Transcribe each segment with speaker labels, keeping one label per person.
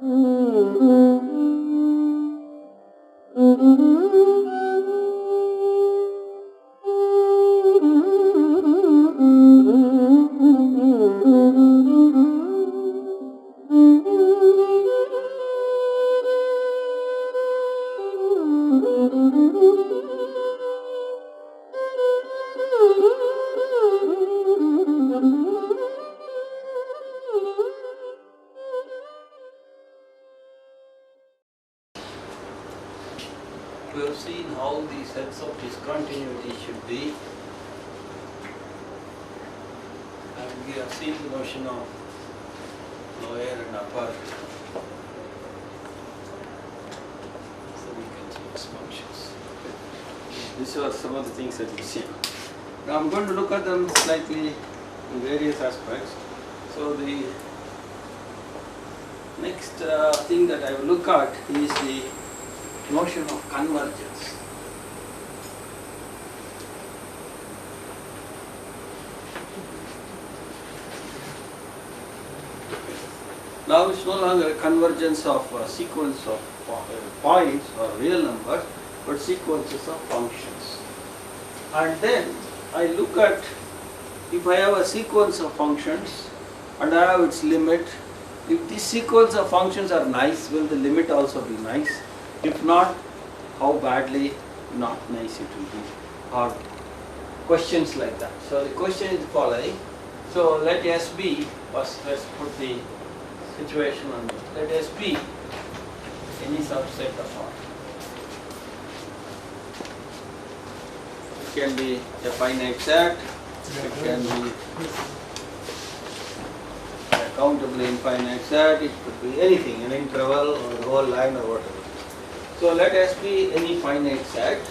Speaker 1: We have seen how the sets of discontinuity should be, and we have seen the notion of lower and upper, so we can choose functions. These are some of the things that we see. Now I'm going to look at them slightly in various aspects. So the next thing that I will look at is the notion of convergence. Now it's no longer a convergence of a sequence of points or real numbers, but sequences of functions. And then I look at, if I have a sequence of functions and I have its limit, if this sequence of functions are nice, will the limit also be nice? If not, how badly not nice it will be, or questions like that. So the question is the following. So let S be, first let's put the situation on this. Let S be any subset of R. It can be a finite set, it can be a countably infinite set, it could be anything, an interval or the whole line or whatever. So let S be any finite set,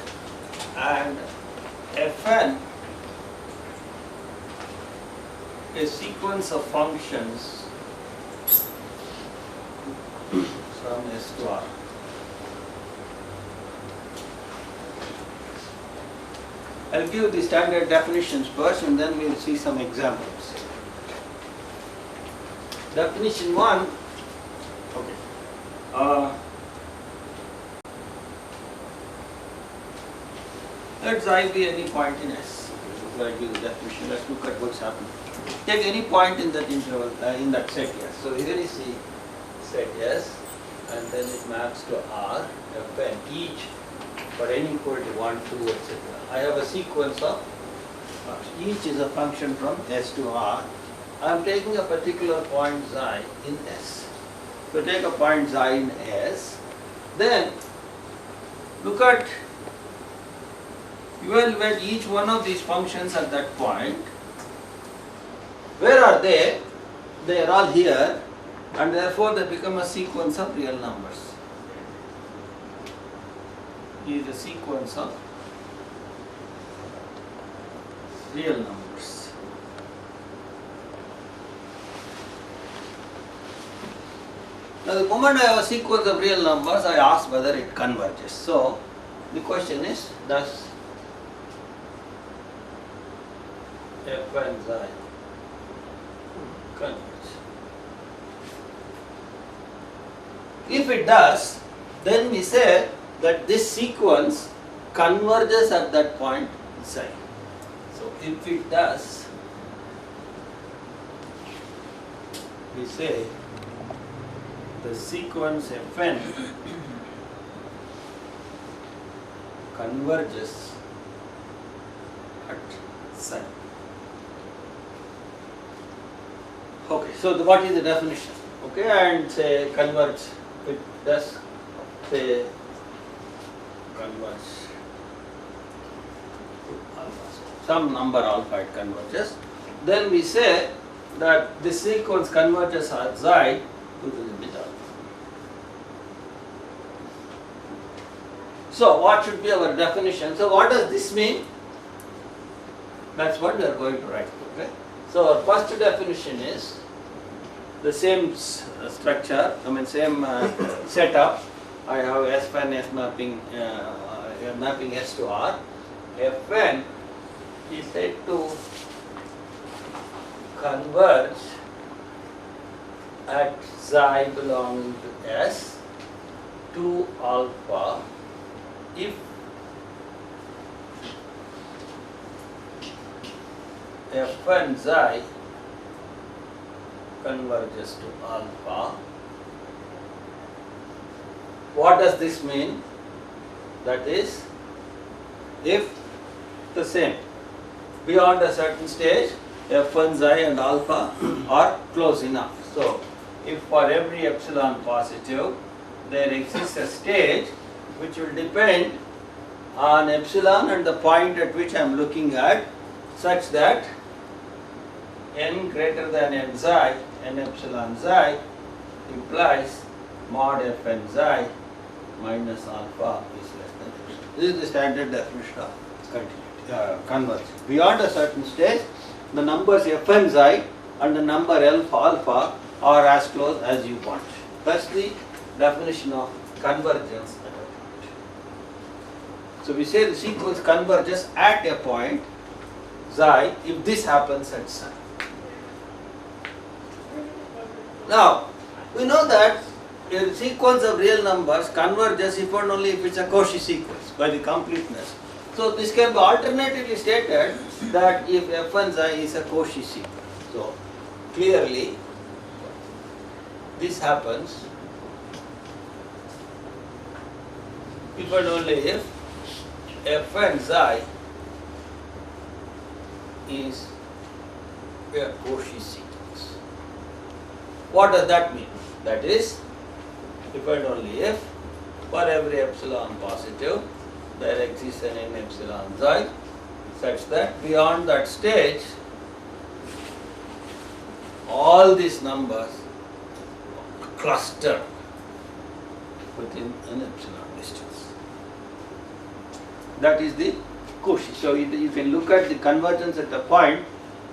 Speaker 1: and Fn a sequence of functions from S to R. I'll give the standard definitions first and then we'll see some examples. Definition 1, okay. Let I be any point in S. Before I give the definition, let's look at what's happening. Take any point in that interval, in that set S. So here is the set S, and then it maps to R, Fn each for n equal to 1, 2, etc. I have a sequence of each is a function from S to R. I am taking a particular point xi in S. So take a point xi in S, then look at, evaluate each one of these functions at that point. Where are they? They are all here, and therefore they become a sequence of real numbers. Is a sequence of real numbers. Now the moment I have a sequence of real numbers, I ask whether it converges. So the question is, does Fn xi converge? If it does, then we say that this sequence converges at that point xi. So if it does, we say the sequence Fn converges at xi. Okay, so what is the definition? Okay, and say converge, it does say converge to alpha, some number alpha it converges, then we say that this sequence converges at xi to the limit alpha. So what should be our definition? So what does this mean? That's what we are going to write. Okay. So our first definition is the same structure, same setup. I have Span S mapping, mapping S to R. Fn is said to converge at psi belonging to S to alpha if f and psi converges to alpha. What does this mean? That is, if the same, beyond a certain stage, f1 psi and alpha are close enough. So, if for every epsilon positive, there exists a stage which will depend on epsilon and the point at which I am looking at, such that n greater than n psi, n epsilon psi implies mod f n psi minus alpha is less than epsilon. This is the standard definition of convergence. Beyond a certain stage, the numbers f n psi and the number alpha are as close as you want. That's the definition of convergence at a point. So we say the sequence converges at a point psi if this happens at psi. Now, we know that a sequence of real numbers converges if and only if it's a Cauchy sequence by the completeness. So this can be alternatively stated that if f1 psi is a Cauchy sequence. So clearly this happens if and only if f1 psi is a Cauchy sequence. What does that mean? That is, if and only if for every epsilon positive there exists an n epsilon psi such that beyond that stage all these numbers cluster within an epsilon distance. That is the Cauchy. So you can look at the convergence at a point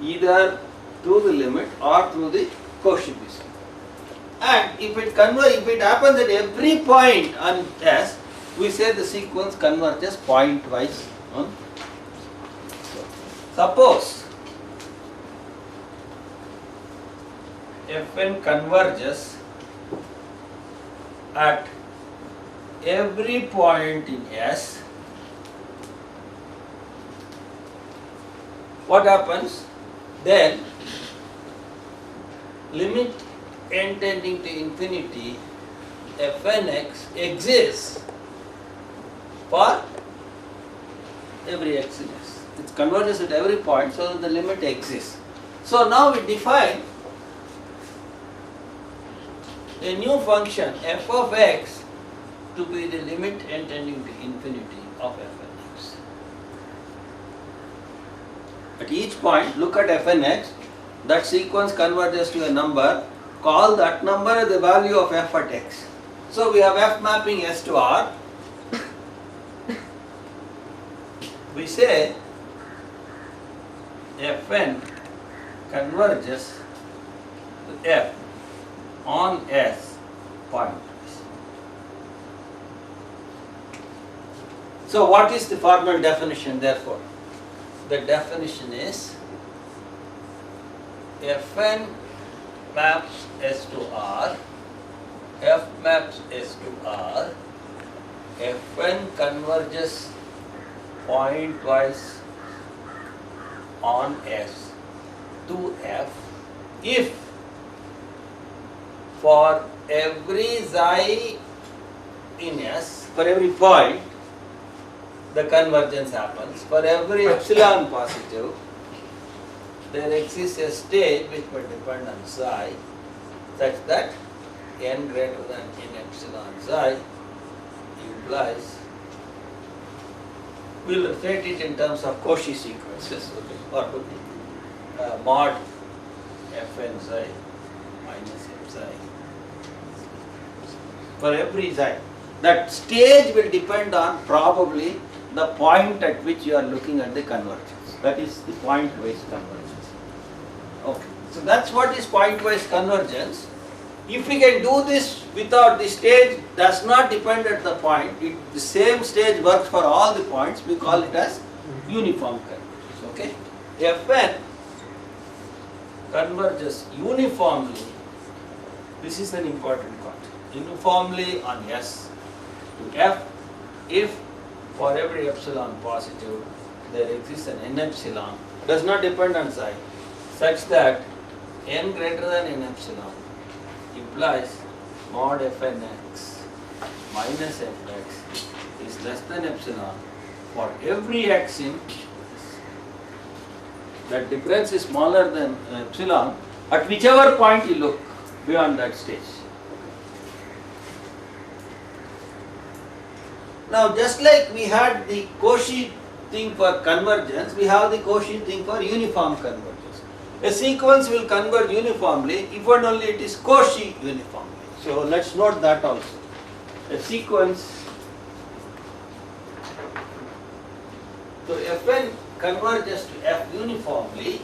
Speaker 1: either through the limit or through the Cauchy distance. And if it happens at every point on S, we say the sequence converges pointwise on. So, suppose Fn converges at every point in S, what happens? Then limit n tending to infinity Fnx exists for every x in S. It converges at every point, so the limit exists. So now we define a new function f of x to be the limit n tending to infinity of Fnx. At each point, look at Fnx, that sequence converges to a number, call that number the value of f at x. So we have f mapping S to R. We say Fn converges to f on S pointwise. So what is the formal definition therefore? The definition is Fn maps S to R, f maps S to R, Fn converges pointwise on S to F if for every psi in S, for every point the convergence happens, for every epsilon positive there exists a stage which will depend on psi such that n greater than n epsilon psi implies, we will state it in terms of Cauchy sequences, okay, or mod Fn psi minus f psi for every psi. That stage will depend on probably the point at which you are looking at the convergence. That is the point-wise convergence. Okay, so that's what is point-wise convergence. If we can do this without the stage does not depend at the point, the same stage works for all the points, we call it as uniform convergence. Okay, Fn converges uniformly This is an important concept. Uniformly on S to F, if for every epsilon positive there exists an n epsilon, does not depend on psi, such that n greater than n epsilon implies mod fnx minus fx is less than epsilon for every x in S. That difference is smaller than epsilon at whichever point you look beyond that stage. Now, just like we had the Cauchy thing for convergence, we have the Cauchy thing for uniform convergence. A sequence will converge uniformly if and only it is Cauchy uniformly. So, let's note that also. A sequence, so Fn converges to F uniformly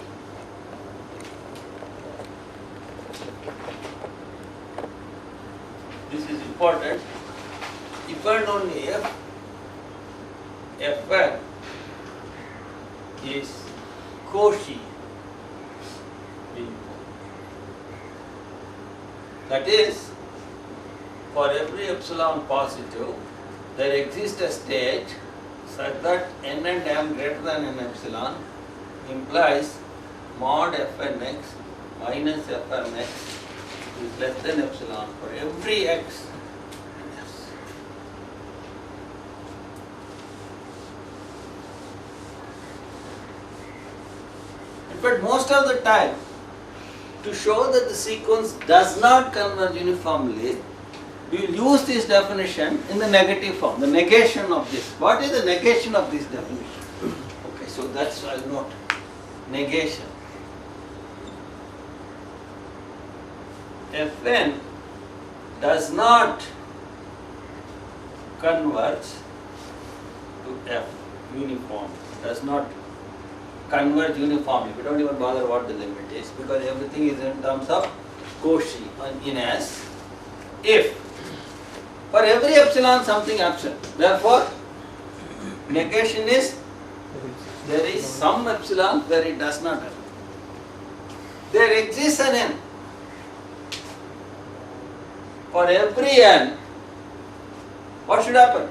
Speaker 1: this is important, if and only if Fn is Cauchy uniform. That is, for every epsilon positive, there exists a state such that n and m greater than n epsilon implies mod fnx minus fmx is less than epsilon for every x in S. In fact, most of the time, to show that the sequence does not converge uniformly, we will use this definition in the negative form, the negation of this. What is the negation of this definition? Okay, so that's I'll note. Negation. Fn does not converge to F uniform, does not converge uniformly. We don't even bother what the limit is because everything is in terms of Cauchy in S. If for every epsilon something absent, therefore negation is there is some epsilon where it does not happen. There exists an n. For every n, what should happen?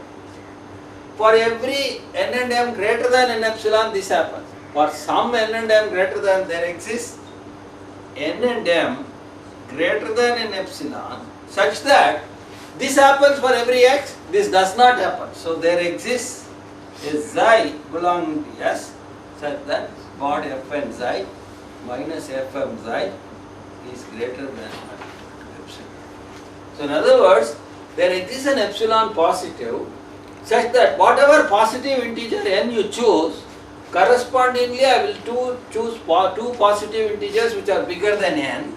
Speaker 1: For every n and m greater than n epsilon, this happens. For some n and m greater than, there exists n and m greater than n epsilon, such that this happens for every x, this does not happen. So there exists a xi belonging to S, such that mod fn xi minus fm xi is greater than epsilon. So in other words, there exists an epsilon positive such that whatever positive integer n you choose, correspondingly I will choose two positive integers which are bigger than n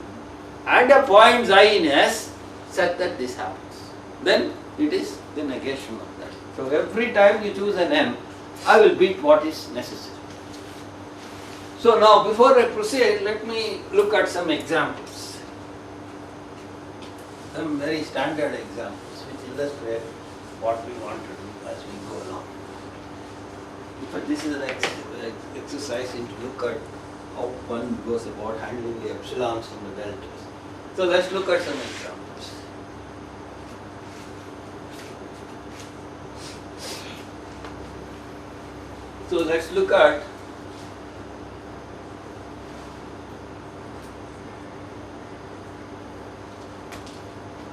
Speaker 1: and a point xi in S such that this happens. Then it is the negation of that. So every time you choose an n, I will beat what is necessary. So now before I proceed, let me look at some examples. Some very standard examples which illustrate what we want to do as we go along. But this is an exercise to look at how one goes about handling the epsilons and the deltas. So let's look at some examples. So let's look at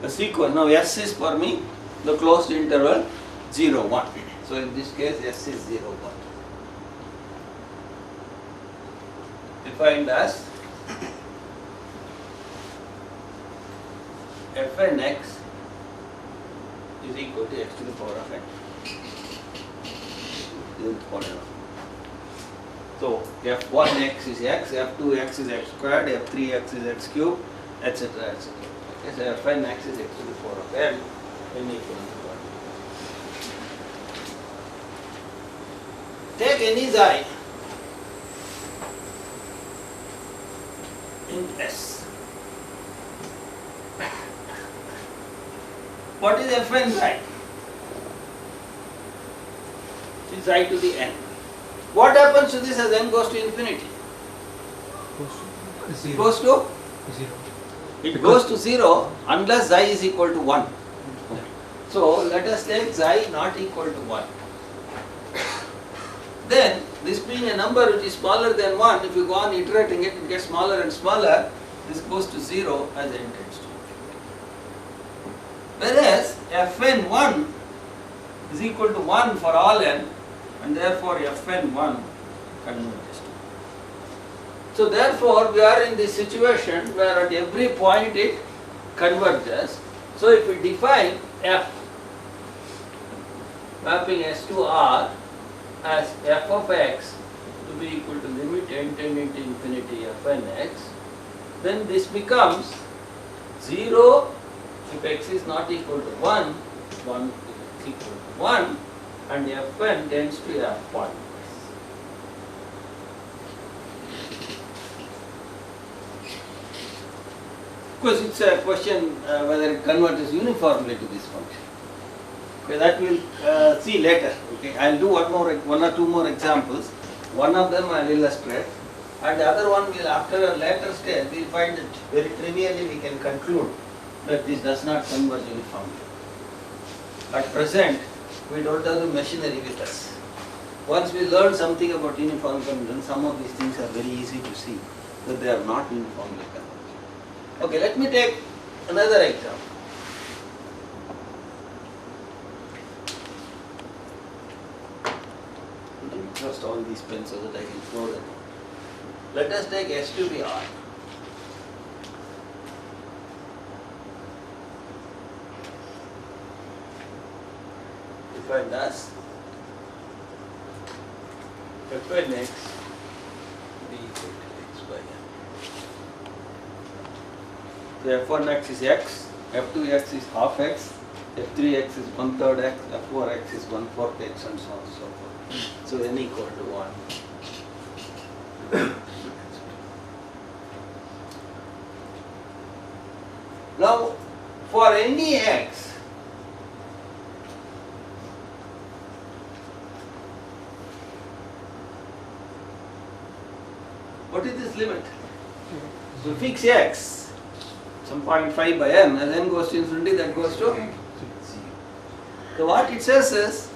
Speaker 1: a sequence. Now S is for me the closed interval 0, 1. So in this case S is 0, 1. Defined as fnx is equal to x to the power of n. So f1x is x, f2x is x squared, f3x is x cubed, etc. etc. Okay, so fnx is x to the power of n equal to 1. Take any xi in S. What is fn xi? Is xi to the n. What happens to this as n goes to infinity? Goes to
Speaker 2: 0.
Speaker 1: It goes to 0 unless xi is equal to 1. So let us take xi not equal to 1. Then this being a number which is smaller than 1, if you go on iterating it, it gets smaller and smaller. This goes to 0 as n tends to infinity. Whereas fn1 is equal to 1 for all n, and therefore fn1 converges to 1. So therefore we are in this situation where at every point it converges. So if we define f mapping S to R as f of x to be equal to limit n tending to infinity fn x, then this becomes 0 if x is not equal to 1, 1 is equal to 1, and fn tends to f point. Of course, it's a question whether it converges uniformly to this function. Okay, that we'll see later. Okay, I'll do one or two more examples. One of them I'll illustrate, and the other one will, after a later stage, we'll find that very trivially we can conclude that this does not converge uniformly. At present, we don't have the machinery with us. Once we learn something about uniform convergence, some of these things are very easy to see that they are not uniformly convergent. Okay, let me take another example. Just all these pens so that I can throw them. Let us take S to be R. Defined as fn x be equal to x by n. So f1x is x, f2x is half x, f3x is 1/3 x, f4x is 1/4 x, and so on and so forth. So n equal to 1. Now, for any x, what is this limit? So fix x, some 0.5 by n, as n goes to infinity, that goes to 0. So what it says is,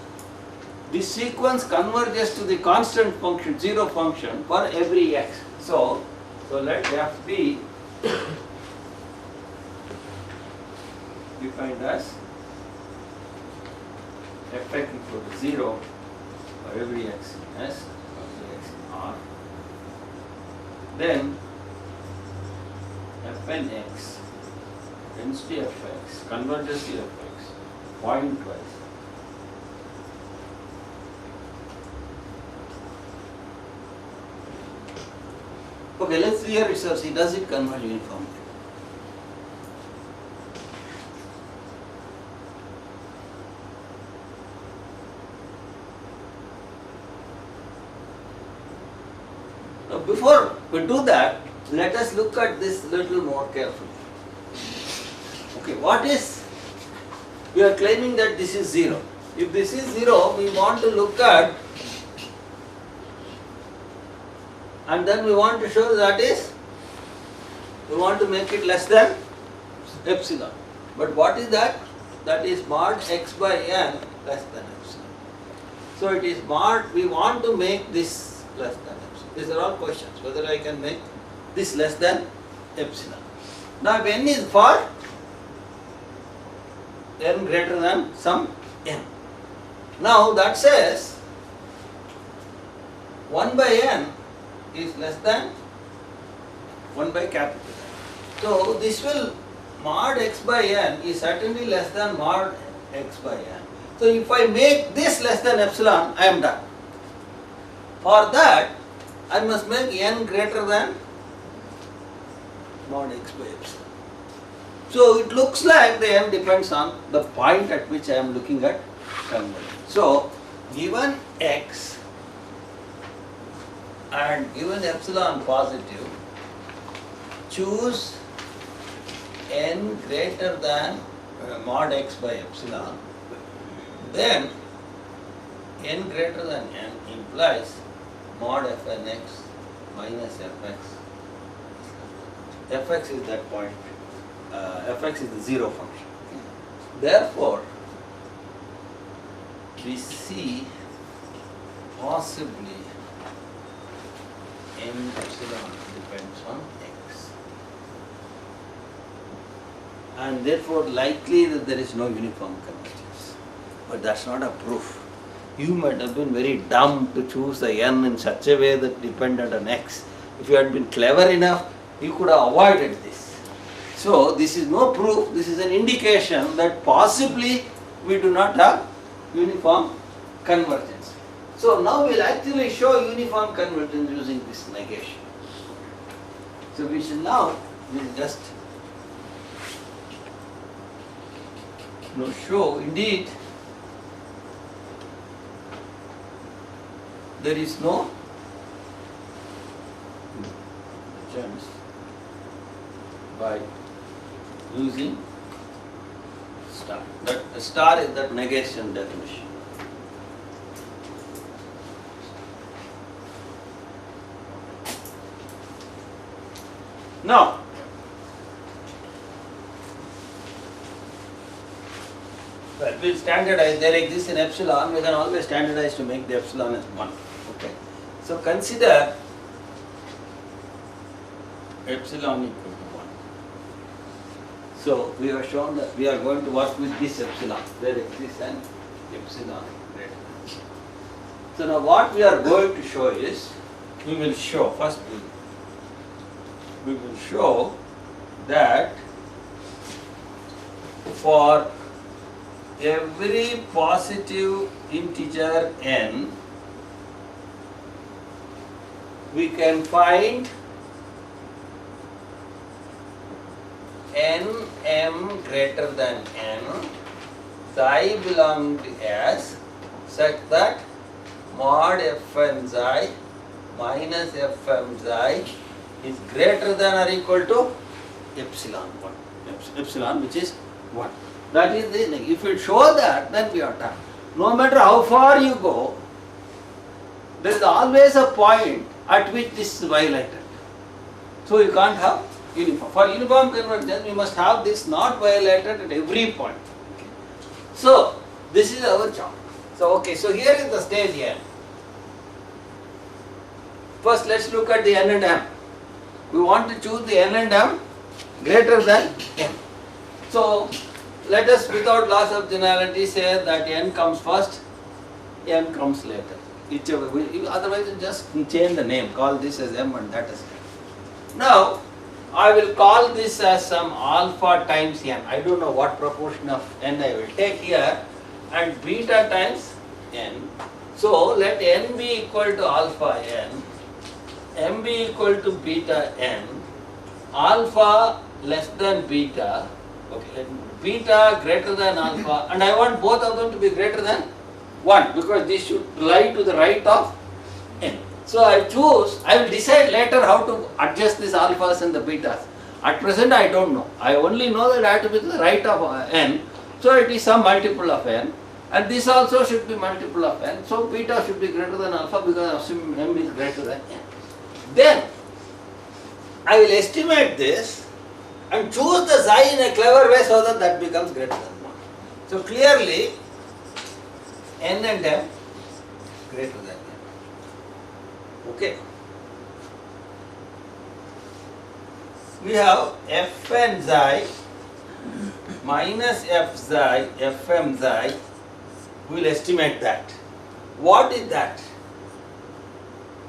Speaker 1: this sequence converges to the constant function, 0 function, for every x. So let f be defined as fx equal to 0 for every x in S, every x in R. Then fn x tends to fx, converges to fx, pointwise. Okay, let's see here itself, see does it converge uniformly? Now before we do that, let us look at this little more carefully. Okay, what is, we are claiming that this is 0. If this is 0, we want to look at, and then we want to show that is, we want to make it less than epsilon. But what is that? That is mod x by n less than epsilon. So it is mod, we want to make this less than epsilon. These are all questions, whether I can make this less than epsilon. Now if n is for n greater than some n. Now that says 1 by n is less than 1 by capital N. So this will, mod x by n is certainly less than mod x by n. So if I make this less than epsilon, I am done. For that, I must make n greater than mod x by epsilon. So it looks like the n depends on the point at which I am looking at convergence. So given x and given epsilon positive, choose n greater than mod x by epsilon, then n greater than n implies mod fn x minus fx. Fx is that point fx is the zero function. Therefore, we see possibly n epsilon depends on x, and therefore likely that there is no uniform convergence. But that's not a proof. You might have been very dumb to choose the n in such a way that depended on x. If you had been clever enough, you could have avoided this. So this is no proof, this is an indication that possibly we do not have uniform convergence. So now we will actually show uniform convergence using this negation. So we shall now just show indeed there is no chance by using star. That the star is that negation definition. Now, well, we'll standardize. There exists an epsilon. We can always standardize to make the epsilon as 1. Okay. So consider epsilon equal to 1. So we have shown that we are going to work with this epsilon. There exists an epsilon greater than. So now what we are going to show is, we will show first we will show that for every positive integer n, we can find nm greater than n, psi belonging to S, such that mod fn psi minus fm psi is greater than or equal to epsilon 1, epsilon which is 1. That is the, if you show that, then we are done. No matter how far you go, there is always a point at which this is violated. So you can't have uniform. For uniform convergence, we must have this not violated at every point. Okay. So this is our job. So okay, so here is the stage n. First let's look at the n and m. We want to choose the n and m greater than m. So let us, without loss of generality, say that n comes first, m comes later. Whichever, otherwise you just change the name, call this as m and that as m. Now, I will call this as some alpha times n. I don't know what proportion of n I will take here, and beta times n. So let n be equal to alpha n, m be equal to beta n, alpha less than beta, okay, beta greater than alpha, and I want both of them to be greater than 1 because this should lie to the right of n. So I will decide later how to adjust these alphas and the betas. At present I don't know. I only know that I have to be to the right of n, so it is some multiple of n, and this also should be multiple of n, so beta should be greater than alpha because assuming m is greater than n. Then I will estimate this and choose the psi in a clever way so that that becomes greater than 1. So clearly n and m greater than n. Okay. We have fn psi minus f psi, fm psi. We will estimate that. What is that?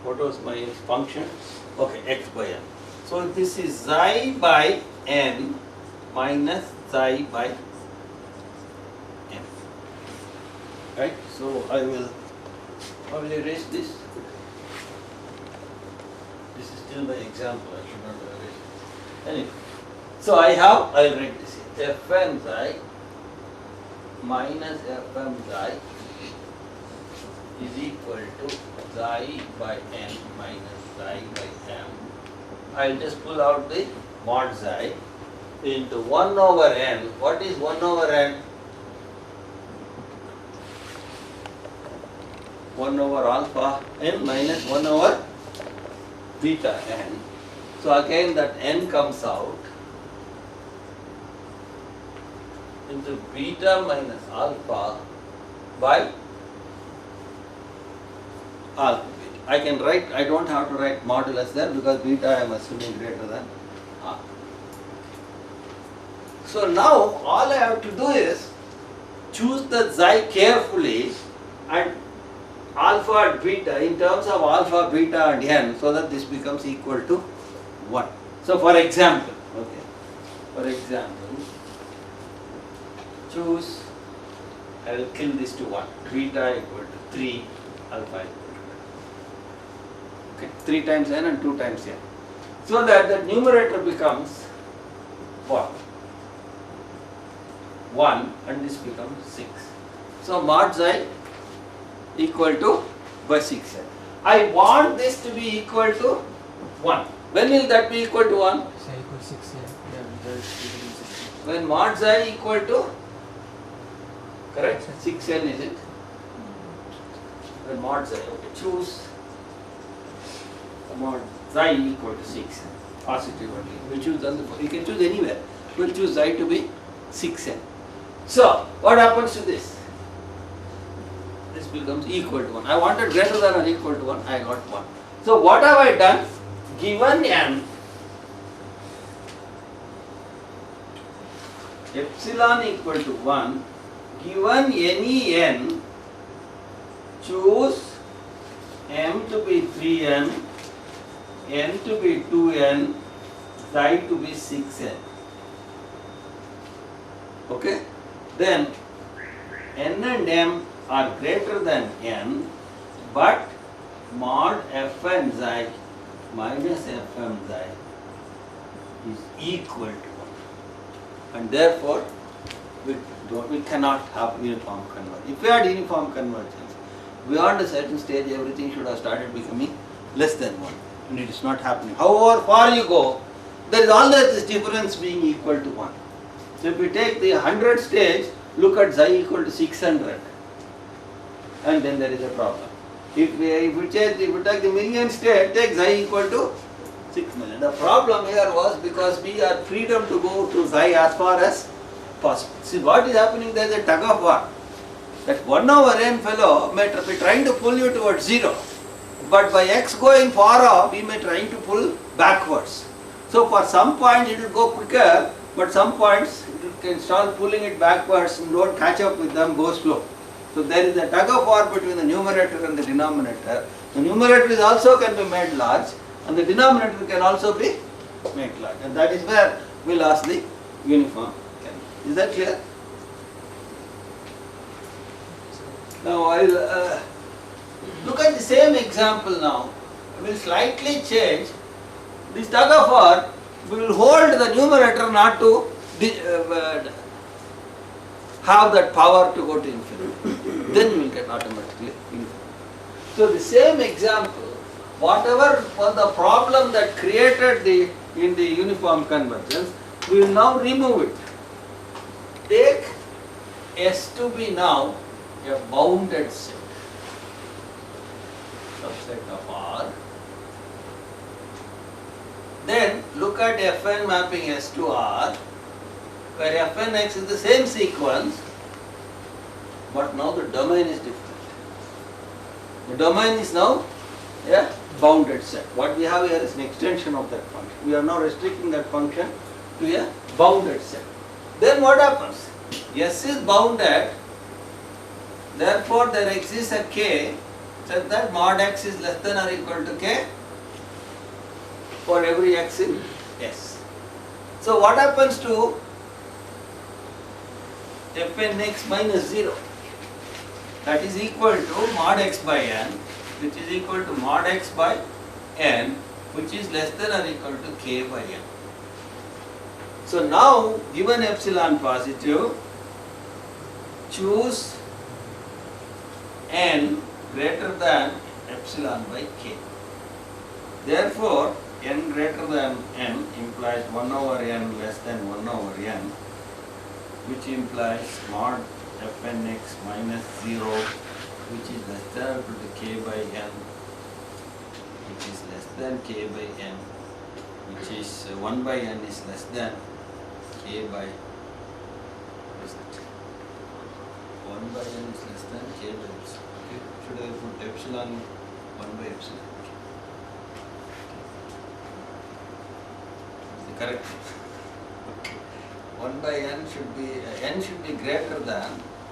Speaker 1: What was my function? Okay, x by n. So this is psi by n minus psi by n. Right? So I will erase this. This is still my example. I should not erase it. Anyway, so I will write this here. Fn psi minus fm psi is equal to psi by n minus psi by m. I will just pull out the mod psi into 1 over n. What is 1 over n? 1 over alpha n minus 1 over beta n. So again that n comes out into beta minus alpha by alpha beta. I can write, I don't have to write modulus there because beta I am assuming greater than alpha. So now all I have to do is choose the xi carefully and alpha and beta in terms of alpha, beta and n so that this becomes equal to 1. So for example, choose, I will kill this to 1, beta equal to 3, alpha equal to 2. Okay, 3 times n and 2 times n. So that the numerator becomes what? 1 and this becomes 6. So mod xi equal to by 6n. I want this to be equal to 1. When will that be equal to 1?
Speaker 2: Xi equal 6, yeah.
Speaker 1: When mod xi equal to, correct? 6n is it? When mod xi, okay, choose mod xi equal to 6n, positive only. We choose you can choose anywhere. We'll choose xi to be 6n. So, what happens to this? This becomes equal to 1. I wanted greater than or equal to 1, I got 1. So, what have I done? Given n, epsilon equal to 1, given any n, choose m to be 3n, n to be 2n, xi to be 6n. Okay? Then n and m are greater than n, but mod fn xi minus fm xi is equal to 1. And therefore, we cannot have uniform convergence. If we had uniform convergence, beyond a certain stage, everything should have started becoming less than 1. And it is not happening. However far you go, there is always this difference being equal to 1. So if we take the 100 stage, look at xi equal to 600, and then there is a problem. If we take the million state, take xi equal to 6 million. The problem here was because we are freedom to go to xi as far as possible. See what is happening, there is a tug of war. That 1 over n fellow may be trying to pull you towards 0, but by x going far off, we may trying to pull backwards. So for some points it will go quicker, but some points you can start pulling it backwards and don't catch up with them, go slow. So there is a tug of war between the numerator and the denominator. The numerator is also can be made large and the denominator can also be made large. And that is where we lost the uniform. Is that clear? Now I will look at the same example now. We will slightly change. This tug of war, we will hold the numerator not to have that power to go to infinity. Then we will get automatically infinity. So the same example, whatever was the problem that created in the uniform convergence, we will now remove it. Take S to be now a bounded set, subset of R. Then look at Fn mapping S to R, where Fnx is the same sequence, but now the domain is different. The domain is now a bounded set. What we have here is an extension of that function. We are now restricting that function to a bounded set. Then what happens? S is bounded, therefore there exists a k such that mod x is less than or equal to k for every x in S. So what happens to Fnx minus 0? That is equal to mod x by n, which is equal to mod x by n, which is less than or equal to k by n. So now, given epsilon positive, choose n greater than epsilon by k. Therefore, n greater than n implies 1 over n less than 1 over n, which implies mod fnx minus 0, which is less than or equal to k by n, which is less than k by n, which is 1 by n is less than k by by n is less than k by epsilon. Okay. Should I put epsilon 1 by epsilon? Is the correct? Okay. 1 by n should be greater than,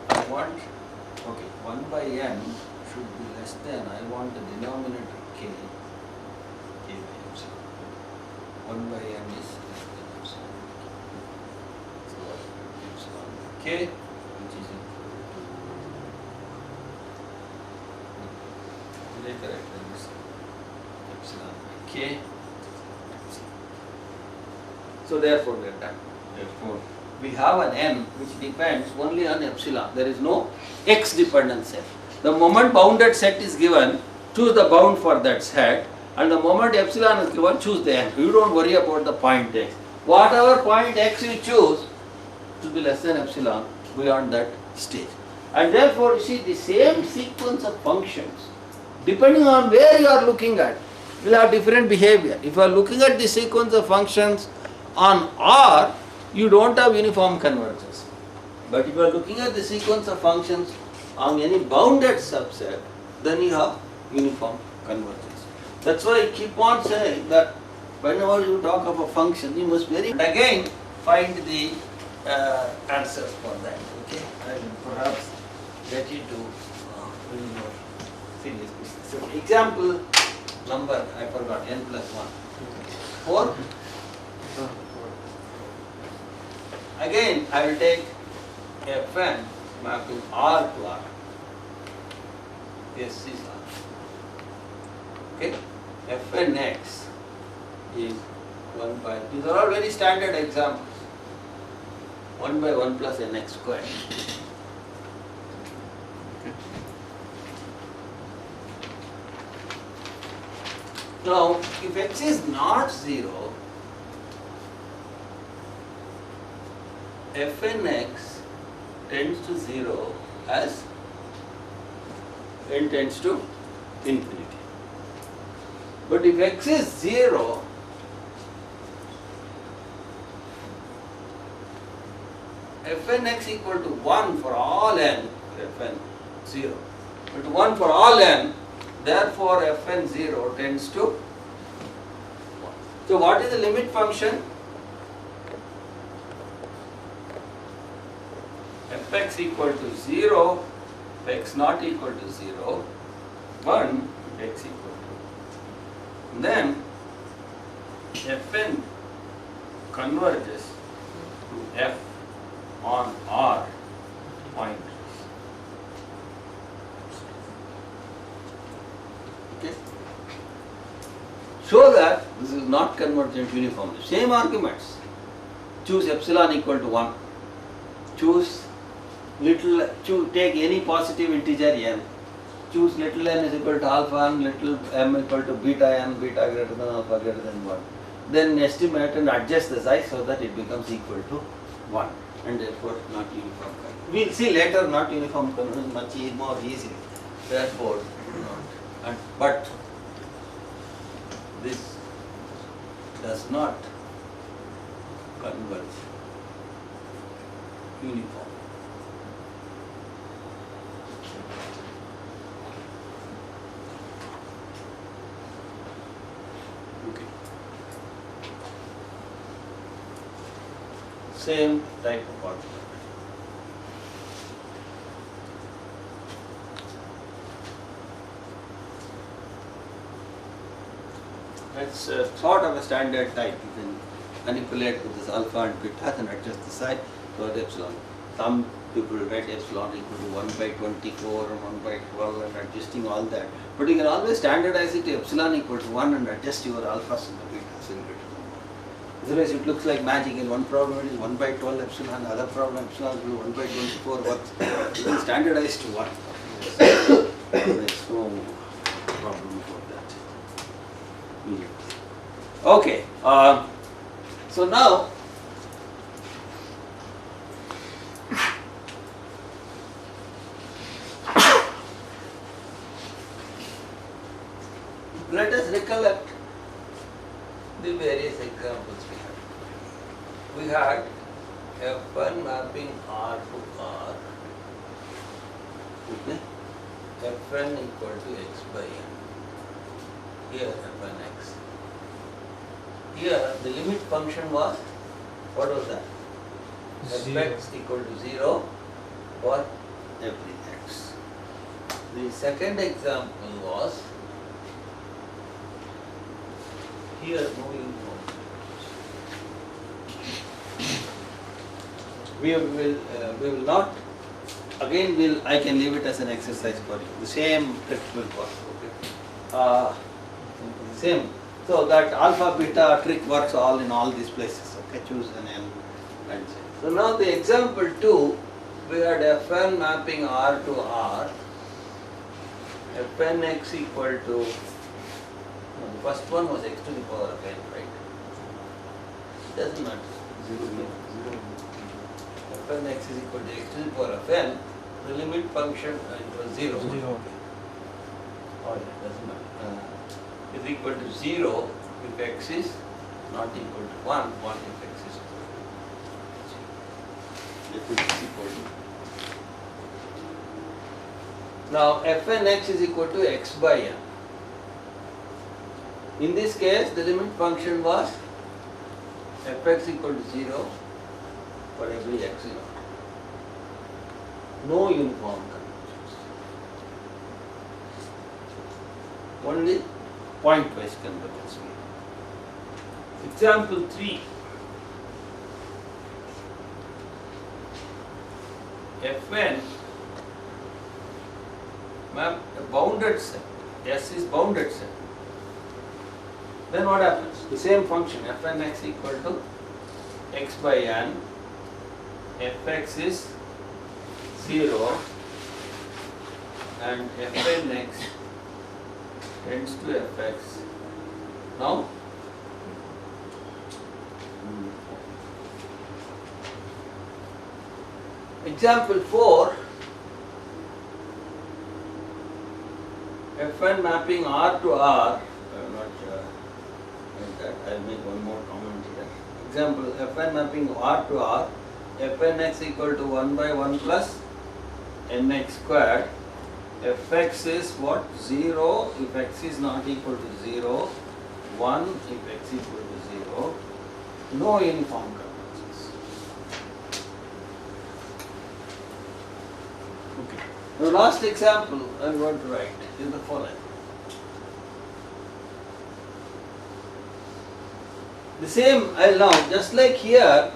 Speaker 1: I want, okay, 1 by n should be less than, I want the denominator k by epsilon. 1 by n is less than epsilon. So epsilon k, which is equal to, did I correct this? Epsilon by k. So therefore we are done. Therefore we have an n which depends only on epsilon. There is no x dependent set. The moment bounded set is given, choose the bound for that set, and the moment epsilon is given, choose the n. You don't worry about the point x. Whatever point x you choose to be less than epsilon beyond that stage. And therefore you see the same sequence of functions, depending on where you are looking at, will have different behavior. If you are looking at the sequence of functions on R, you don't have uniform convergence. But if you are looking at the sequence of functions on any bounded subset, then you have uniform convergence. That's why I keep on saying that whenever you talk of a function, you must very again find the answers for that. Okay, I will perhaps get you to very more serious business. So example number I forgot, n plus 1. 4. Again, I will take Fn mapping R to R. Yes, is R. Okay? Fnx is 1 by, these are all very standard examples. 1 by 1 plus nx squared. Okay. Now, if x is not 0, Fnx tends to 0 as n tends to infinity. But if x is 0, Fnx equal to 1 for all n, Fn 0, but 1 for all n, therefore Fn 0 tends to 1. So what is the limit function? Fx equal to 0, x not equal to 0, 1, x equal to. Then Fn converges to f on R pointers. Okay. Show that this is not convergent uniformly. Same arguments. Choose epsilon equal to 1. Choose take any positive integer n. Choose little n is equal to alpha and little m equal to beta n, beta greater than alpha greater than 1. Then estimate and adjust the size so that it becomes equal to 1, and therefore not uniform convergence. We will see later not uniform convergence much more easily. Therefore not. But this does not converge uniform. Same type of argument. It's sort of a standard type. You can manipulate with this alpha and beta and adjust the size so that epsilon. Some people write epsilon equal to 1 by 24 or 1 by 12 and adjusting all that. But you can always standardize it to epsilon equal to 1 and adjust your alphas and the betas in it. Otherwise it looks like magic. In one problem it is 1 by 12 epsilon, the other problem epsilon will be 1 by 24 works. You can standardize to 1. There is no problem about that. Okay, so now let us recollect the various examples we had. We had F1 mapping R to R Okay. Fn equal to x by n. Here Fn x. Here the limit function was, what was that? Fx equal to 0 for every x. The second example was, here moving on. We will not, again I can leave it as an exercise for you. The same trick will work. Okay. Same. So that alpha beta trick works all in all these places. Okay. Choose an L and say. So now the example 2, we had Fn mapping R to R. Fn x equal to, no, the first one was x to the power of n, right? It doesn't matter. 0. Fn x is equal to x to the power of n. The limit function it was 0.
Speaker 2: 0.
Speaker 1: Oh yeah, doesn't matter. Is equal to 0 if x is not equal to 1 if x is equal to. Now Fn x is equal to x by n. In this case, the limit function was fx equal to 0 for every x naught. No uniform convergence. Only pointwise convergence. Example 3. Fn map a bounded set. S is bounded set. Then what happens? The same function Fn x equal to x by n. Fx is 0 and Fn x tends to Fx. Now example 4, Fn mapping R to R. I will not make that. I will make one more comment here. Example Fn mapping R to R. Fn x equal to 1 by 1 plus nx squared. Fx is what? 0 if x is not equal to 0. 1 if x equal to 0. No uniform convergence. Okay. The last example I am going to write is the following. The same I'll now, just like here,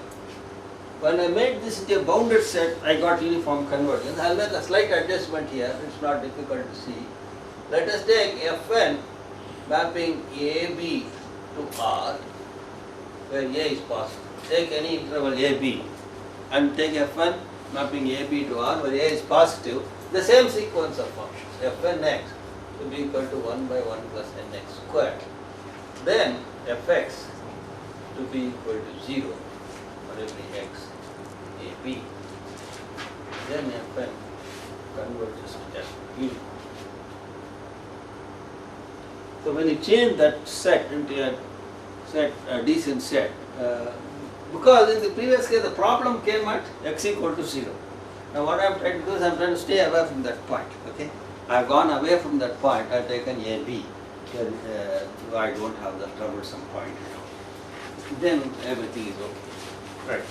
Speaker 1: when I made this into a bounded set, I got uniform convergence. I'll make a slight adjustment here, it's not difficult to see. Let us take Fn mapping AB to R, where A is positive. Take any interval AB and take Fn mapping AB to R, where A is positive, the same sequence of functions. Fn x will be equal to 1 by 1 plus nx squared. Then Fx to be equal to 0 for every x AB. Then Fn converges to just uniform. So when you change that set into a decent set, because in the previous case the problem came at x equal to 0. Now what I am trying to do is I am trying to stay away from that point. Okay, I have gone away from that point. I have taken AB. I don't have the troublesome point. Then everything is okay. Right.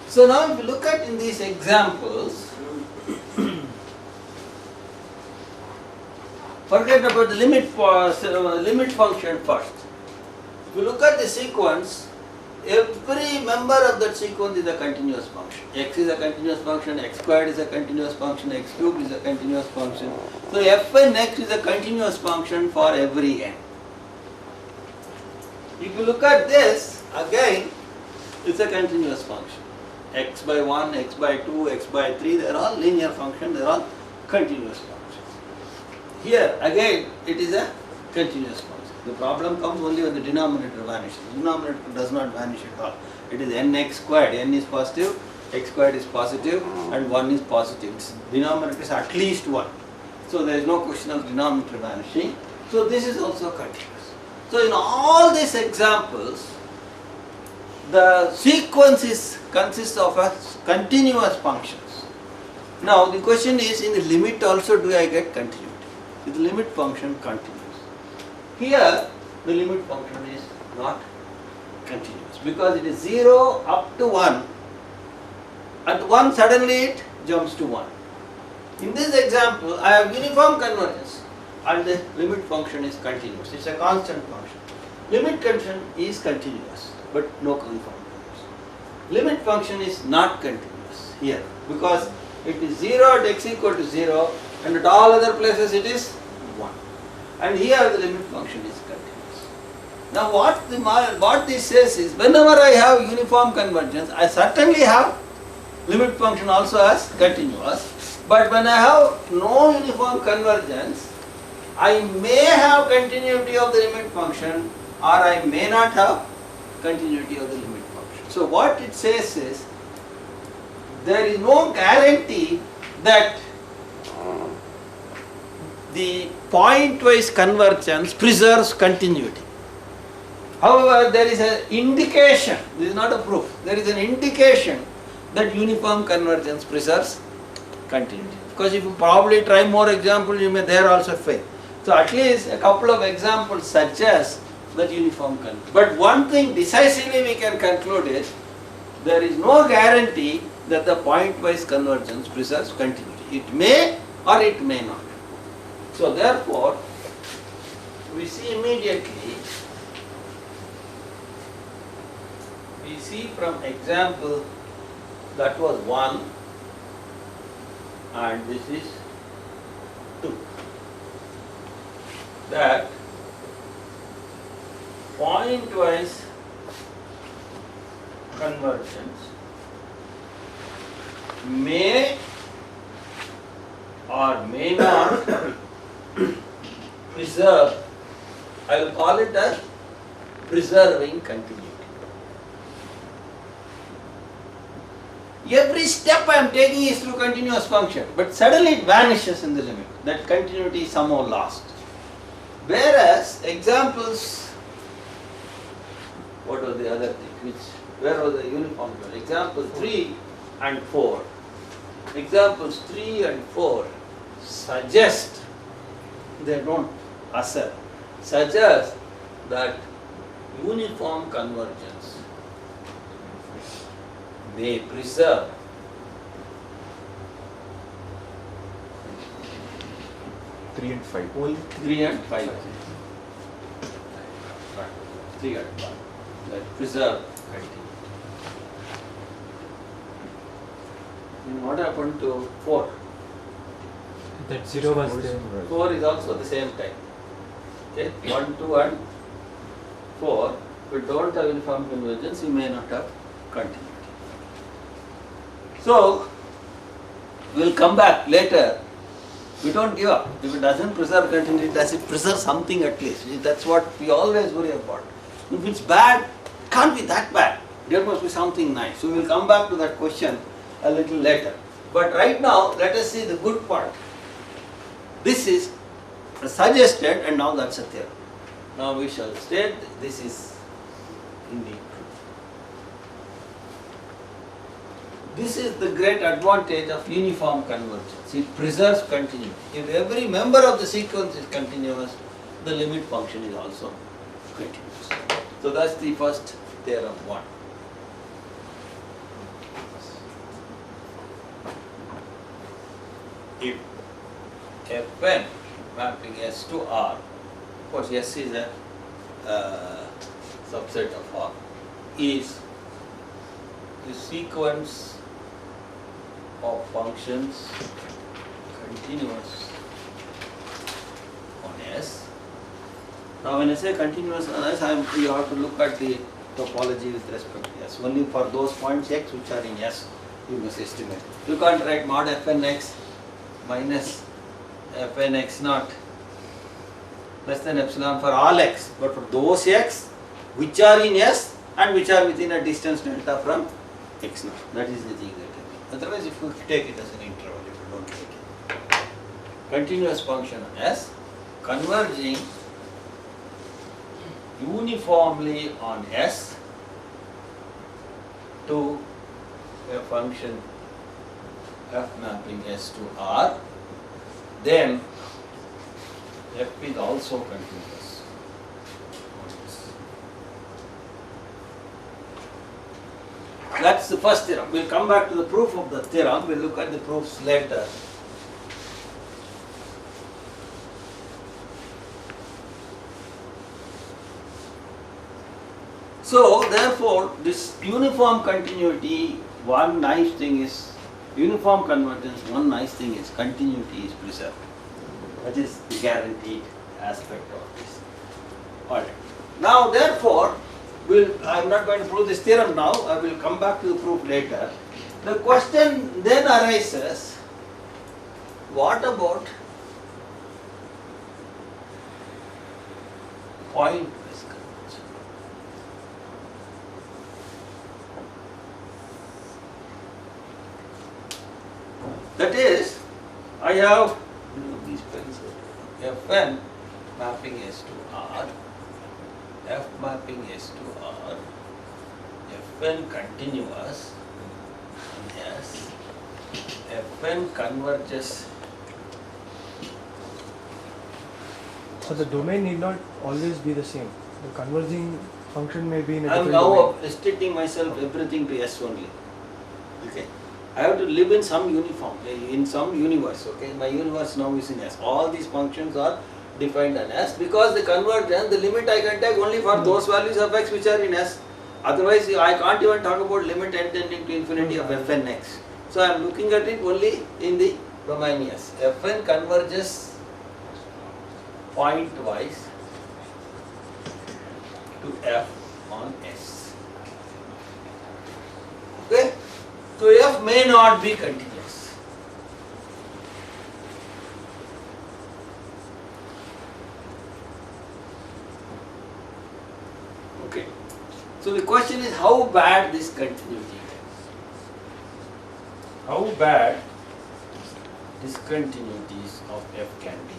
Speaker 1: So now if you look at in these examples, forget about the limit function first. If you look at the sequence, every member of that sequence is a continuous function. X is a continuous function, x squared is a continuous function, x cubed is a continuous function. So Fn x is a continuous function for every n. If you look at this, again, it's a continuous function. X by 1, x by 2, x by 3, they are all linear functions, they are all continuous functions. Here, again, it is a continuous function. The problem comes only when the denominator vanishes. The denominator does not vanish at all. It is nx squared. N is positive, x squared is positive, and 1 is positive. Its denominator is at least 1. So there is no question of denominator vanishing. So this is also continuous. So in all these examples, the sequence consists of continuous functions. Now the question is, in the limit also do I get continuity? If the limit function continues. Here the limit function is not continuous because it is 0 up to 1. At 1 suddenly it jumps to 1. In this example I have uniform convergence and the limit function is continuous. It is a constant function. Limit function is continuous but no uniform convergence. Limit function is not continuous here because it is 0 at x equal to 0 and at all other places it is 1. And here the limit function is continuous. Now what this says is, whenever I have uniform convergence, I certainly have limit function also as continuous, but when I have no uniform convergence, I may have continuity of the limit function or I may not have continuity of the limit function. So what it says is, there is no guarantee that the point-wise convergence preserves continuity. However, there is an indication, this is not a proof, there is an indication that uniform convergence preserves continuity. Because if you probably try more examples, you may there also fail. So at least a couple of examples suggest that uniform convergence. But one thing decisively we can conclude is, there is no guarantee that the point-wise convergence preserves continuity. It may or it may not. So therefore, we see immediately, we see from example that was 1 and this is 2, that point-wise convergence may or may not preserve, I will call it as preserving continuity. Every step I am taking is through continuous function, but suddenly it vanishes in the limit. That continuity is somehow lost. Whereas examples, what was the other thing? Where was the uniform? Example 3 and 4. Examples 3 and 4 suggest, they don't assert, suggest that uniform convergence may preserve
Speaker 3: Three and five.
Speaker 1: only 3 and 5. 3 and 5. That preserve continuity. And what happened to 4?
Speaker 2: That 0 was there.
Speaker 1: 4 is also the same type. Okay, 1, 2 and 4. If you don't have uniform convergence, you may not have continuity. So, we will come back later. We don't give up. If it doesn't preserve continuity, does it preserve something at least? That's what we always worry about. If it's bad, it can't be that bad. There must be something nice. So we will come back to that question a little later. But right now, let us see the good part. This is suggested and now that's a theorem. Now we shall state this is indeed true. This is the great advantage of uniform convergence. It preserves continuity. If every member of the sequence is continuous, the limit function is also continuous. So that's the first theorem 1. If Fn mapping S to R, of course S is a subset of R, is the sequence of functions continuous on S. Now when I say continuous on S, you have to look at the topology with respect to S. Only for those points X which are in S, you must estimate. You can't write mod Fn x minus Fn x naught less than epsilon for all x, but for those x which are in S and which are within a distance delta from x naught. That is the thing that I mean. Otherwise, if you take it as an interval, if you don't take it. Continuous function on S converging uniformly on S to a function F mapping S to R, then F is also continuous. That's the first theorem. We'll come back to the proof of the theorem. We'll look at the proofs later. So, therefore, this uniform continuity, one nice thing is, uniform convergence, one nice thing is continuity is preserved. That is the guaranteed aspect of this. Alright. Now, therefore, I am not going to prove this theorem now, I will come back to the proof later. The question then arises, what about point-wise convergence? That is, I have these pens, Fn mapping S to R, F mapping S to R, Fn continuous, yes, Fn converges.
Speaker 2: So the domain need not always be the same. The converging function may be in a
Speaker 1: I am
Speaker 2: different
Speaker 1: now
Speaker 2: domain.
Speaker 1: restricting myself everything to S only. Okay. I have to live in some uniform, in some universe. Okay. My universe now is in S. All these functions are defined in S because the convergence, the limit I can take only for those values of X which are in S. Otherwise, I can't even talk about limit n tending to infinity of Fn X. So I am looking at it only in the domain S. Fn converges point-wise to F on S. Okay? So F may not be continuous. Okay. So the question is how bad this continuity is. How bad discontinuities of F can be.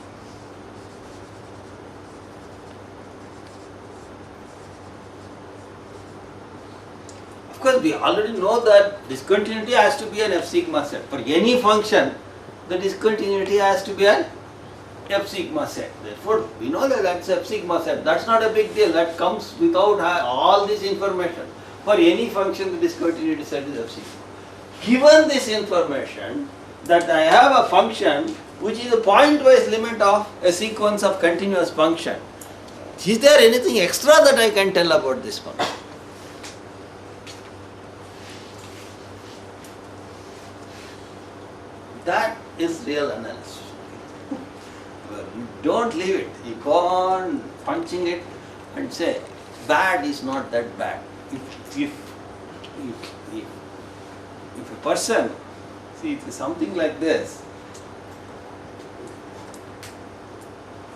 Speaker 1: Of course, we already know that discontinuity has to be an F sigma set. For any function, the discontinuity has to be an F sigma set. Therefore, we know that that's F sigma set. That's not a big deal. That comes without all this information. For any function, the discontinuity set is F sigma. Given this information, that I have a function which is a point-wise limit of a sequence of continuous function, is there anything extra that I can tell about this function? That is real analysis. You don't leave it. You go on punching it and say, bad is not that bad. If a person, see, it is something like this.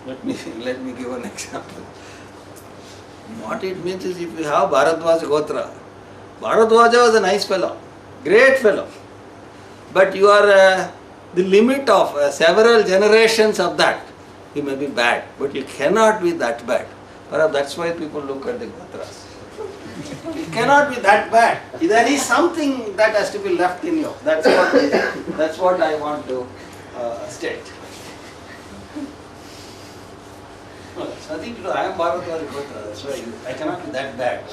Speaker 1: Let me give an example. What it means is if you have Bharadwaja Gotra, Bharadwaja was a nice fellow, great fellow. But you are the limit of several generations of that. You may be bad, but you cannot be that bad. Perhaps that's why people look at the Gotras. You cannot be that bad. There is something that has to be left in you. That's what I want to state. No, there's nothing to do. I am Bharadwaja Gotra. That's why I cannot be that bad.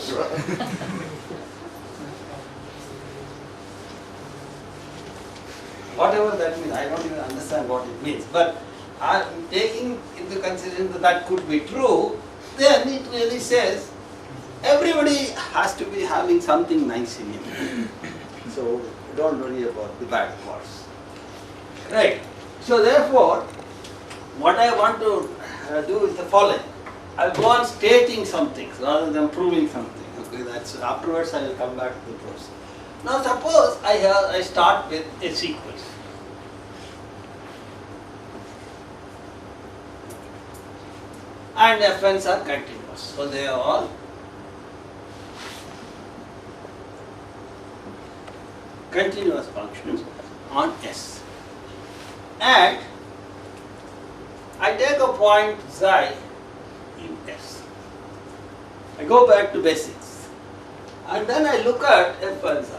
Speaker 1: Whatever that means, I don't even understand what it means. But taking into consideration that that could be true, then it really says everybody has to be having something nice in him. So don't worry about the bad parts. Right. So therefore, what I want to do is the following. I'll go on stating some things rather than proving something. Okay, that's afterwards I will come back to the process. Now suppose I start with a sequence. And Fn's are continuous. So they are all continuous functions on S. And I take a point xi in S. I go back to basics. And then I look at F and xi.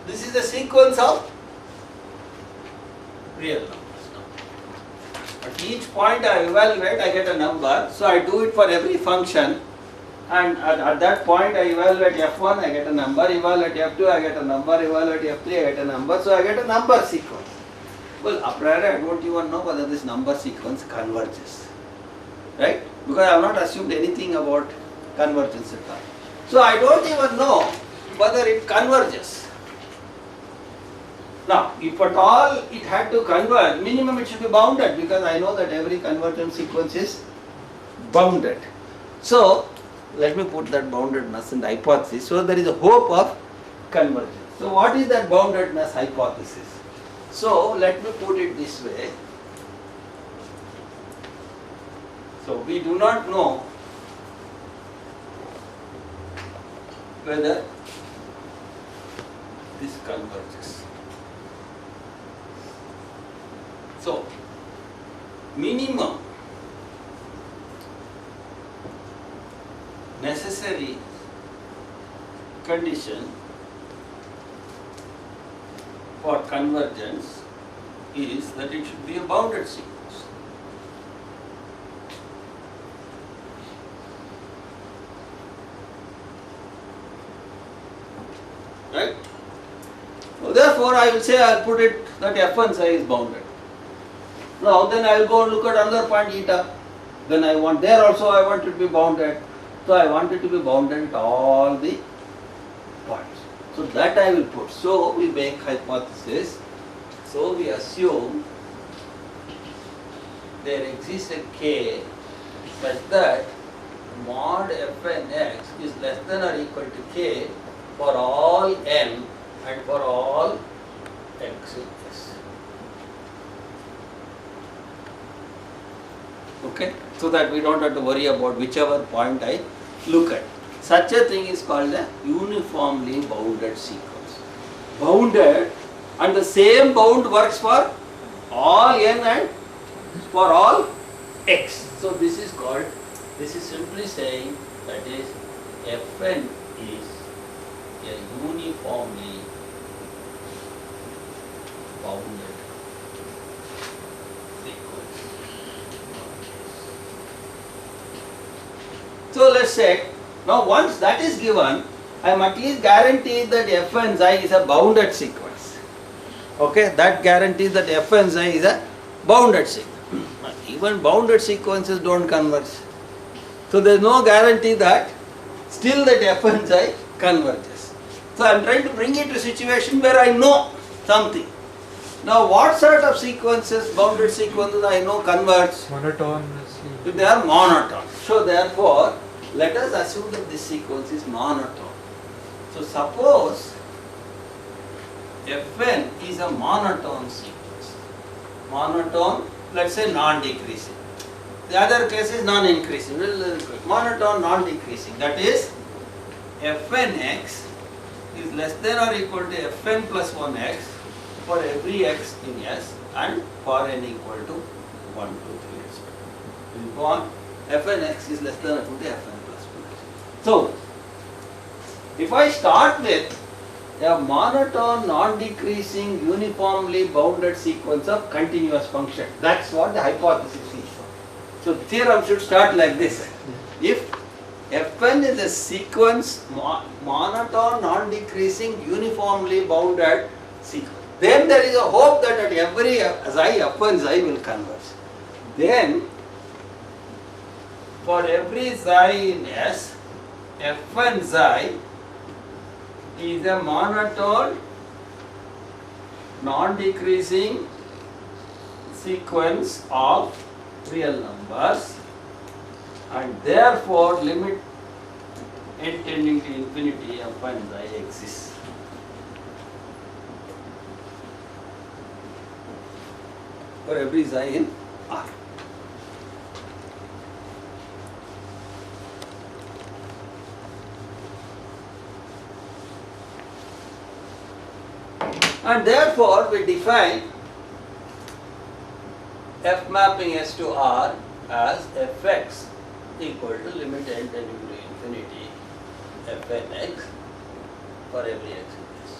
Speaker 1: This is the sequence of real numbers now. At each point I evaluate, I get a number. So I do it for every function. And at that point I evaluate f1, I get a number, evaluate f2, I get a number, evaluate f3, I get a number, so I get a number sequence. Well, a priori I don't even know whether this number sequence converges, right? Because I have not assumed anything about convergence at all. So I don't even know whether it converges. Now, if at all it had to converge, minimum it should be bounded, because I know that every convergence sequence is bounded. So, let me put that boundedness in the hypothesis. So there is a hope of convergence. So what is that boundedness hypothesis? So let me put it this way. So we do not know whether this converges. So minimum necessary condition for convergence is that it should be a bounded sequence. Right? So therefore I will say, I will put it that f1 psi is bounded. Now then I will go and look at another point eta. Then I want there also I want it to be bounded. So I want it to be bounded at all the points. So that I will put. So we make hypothesis. So we assume there exists a k such that mod fn x is less than or equal to k for all n and for all x in S. Okay? So that we don't have to worry about whichever point I look at. Such a thing is called a uniformly bounded sequence. Bounded, and the same bound works for all n and for all x. So this is called, this is simply saying that is fn is a uniformly bounded sequence. So let's say, now once that is given, I am at least guaranteed that fn psi is a bounded sequence. Okay, that guarantees that fn psi is a bounded sequence. Even bounded sequences don't converge. So there is no guarantee that still that fn psi converges. So I am trying to bring it to a situation where I know something. Now what sort of sequences, bounded sequences I know converge?
Speaker 2: Monotone.
Speaker 1: If they are monotone. So therefore, let us assume that this sequence is monotone. So suppose Fn is a monotone sequence. Monotone, let's say non-decreasing. The other case is non-increasing. Monotone non-decreasing. That is, Fnx is less than or equal to Fn plus 1x for every x in S and for n equal to 1, 2, 3, etc. We go on. Fnx is less than or equal to Fn plus 1x. So, if I start with a monotone, non-decreasing, uniformly bounded sequence of continuous function, that's what the hypothesis is. So, the theorem should start like this. If Fn is a sequence, monotone, non-decreasing, uniformly bounded sequence, then there is a hope that at every psi, Fn psi will converge. Then, for every psi in S, Fn psi is a monotone, non-decreasing sequence of real numbers, and therefore limit n tending to infinity Fn psi exists. For every psi in R. And therefore we define F mapping S to R as Fx equal to limit n tending to infinity Fnx for every x in S.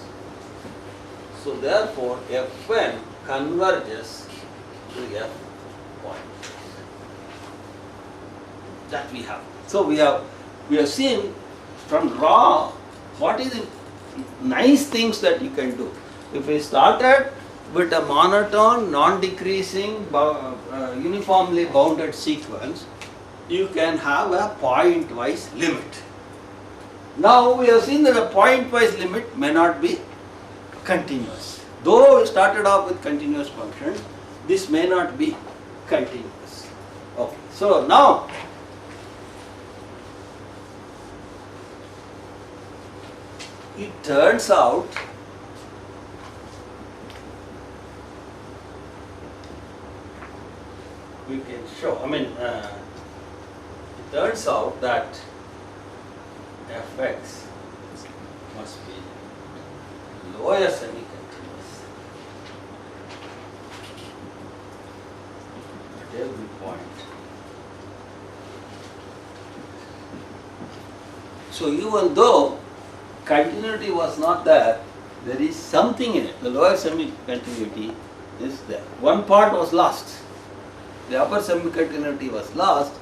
Speaker 1: So therefore, Fn converges to F point. That we have. So we have seen from raw what is the nice things that you can do. If we started with a monotone, non-decreasing, uniformly bounded sequence, you can have a point-wise limit. Now we have seen that a point-wise limit may not be continuous. Though we started off with continuous functions, this may not be continuous. Okay. So now it turns out we can show, it turns out that Fx must be lower semi-continuous at every point. So even though continuity was not there, there is something in it. The lower semi-continuity is there. One part was lost. The upper semi-continuity was lost,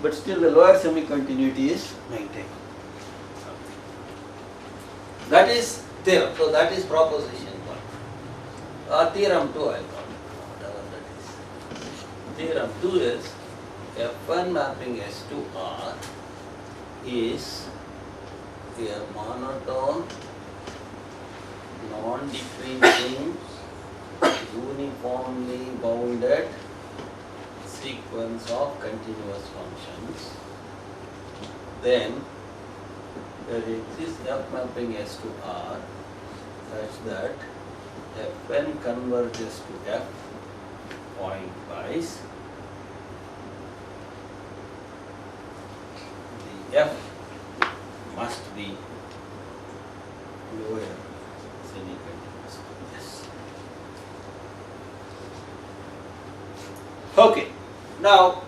Speaker 1: but still the lower semi-continuity is maintained. That is theorem. So that is proposition 1. Theorem 2 I will call it, whatever that is. Theorem 2 is F1 mapping S to R is a monotone, non-decreasing, uniformly bounded sequence of continuous functions. Then there exists F mapping S to R such that Fn converges to F point-wise. The F must be lower semi-continuous. Yes. Okay. Now,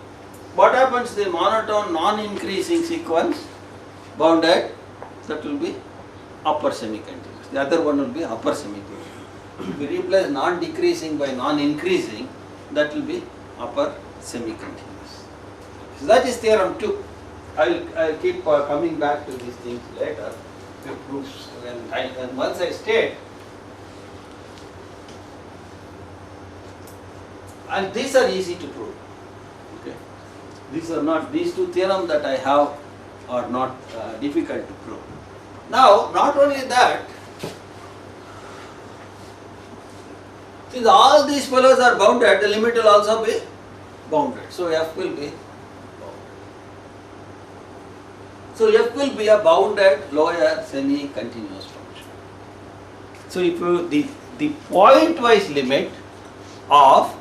Speaker 1: what happens to the monotone non-increasing sequence bounded? That will be upper semi-continuous. The other one will be upper semi-continuous. If we replace non-decreasing by non-increasing, that will be upper semi-continuous. So that is theorem 2. I'll keep coming back to these things later. The proofs and once I state, and these are easy to prove. Okay, these two theorems that I have are not difficult to prove. Now, not only that, since all these fellows are bounded, the limit will also be bounded. So F will be bounded. So F will be a bounded lower semi-continuous function. So if you, the point-wise limit of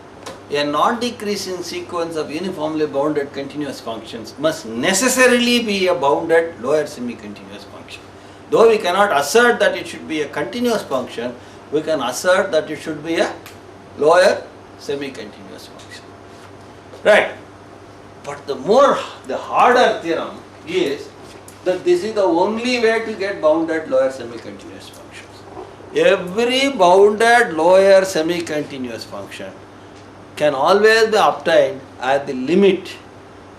Speaker 1: a non-decreasing sequence of uniformly bounded continuous functions must necessarily be a bounded lower semi-continuous function. Though we cannot assert that it should be a continuous function, we can assert that it should be a lower semi-continuous function. Right. But the harder theorem is that this is the only way to get bounded lower semi-continuous functions. Every bounded lower semi-continuous function can always be obtained at the limit,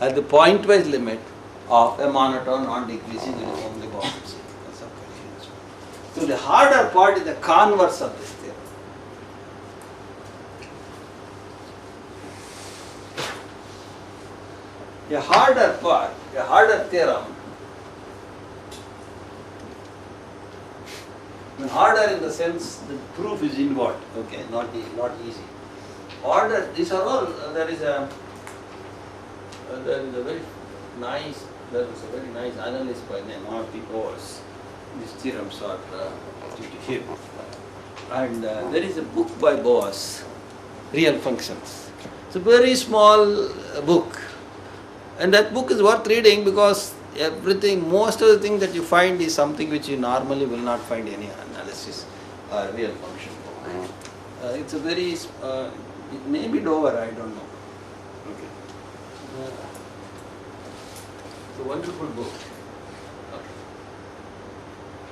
Speaker 1: at the point-wise limit of a monotone non-decreasing uniformly bounded sequence of continuous functions. So the harder part is the converse of this theorem. A harder part, a harder theorem, harder in the sense the proof is involved, okay, not easy. Order, these are all, there is a very nice analyst by name R.P. Bose. These theorems are due to him. And there is a book by Bose, Real Functions. It's a very small book. And that book is worth reading because most of the things that you find is something which you normally will not find any analysis real function book. It's a very, it may be lower, I don't know. Okay. It's a wonderful book. Okay.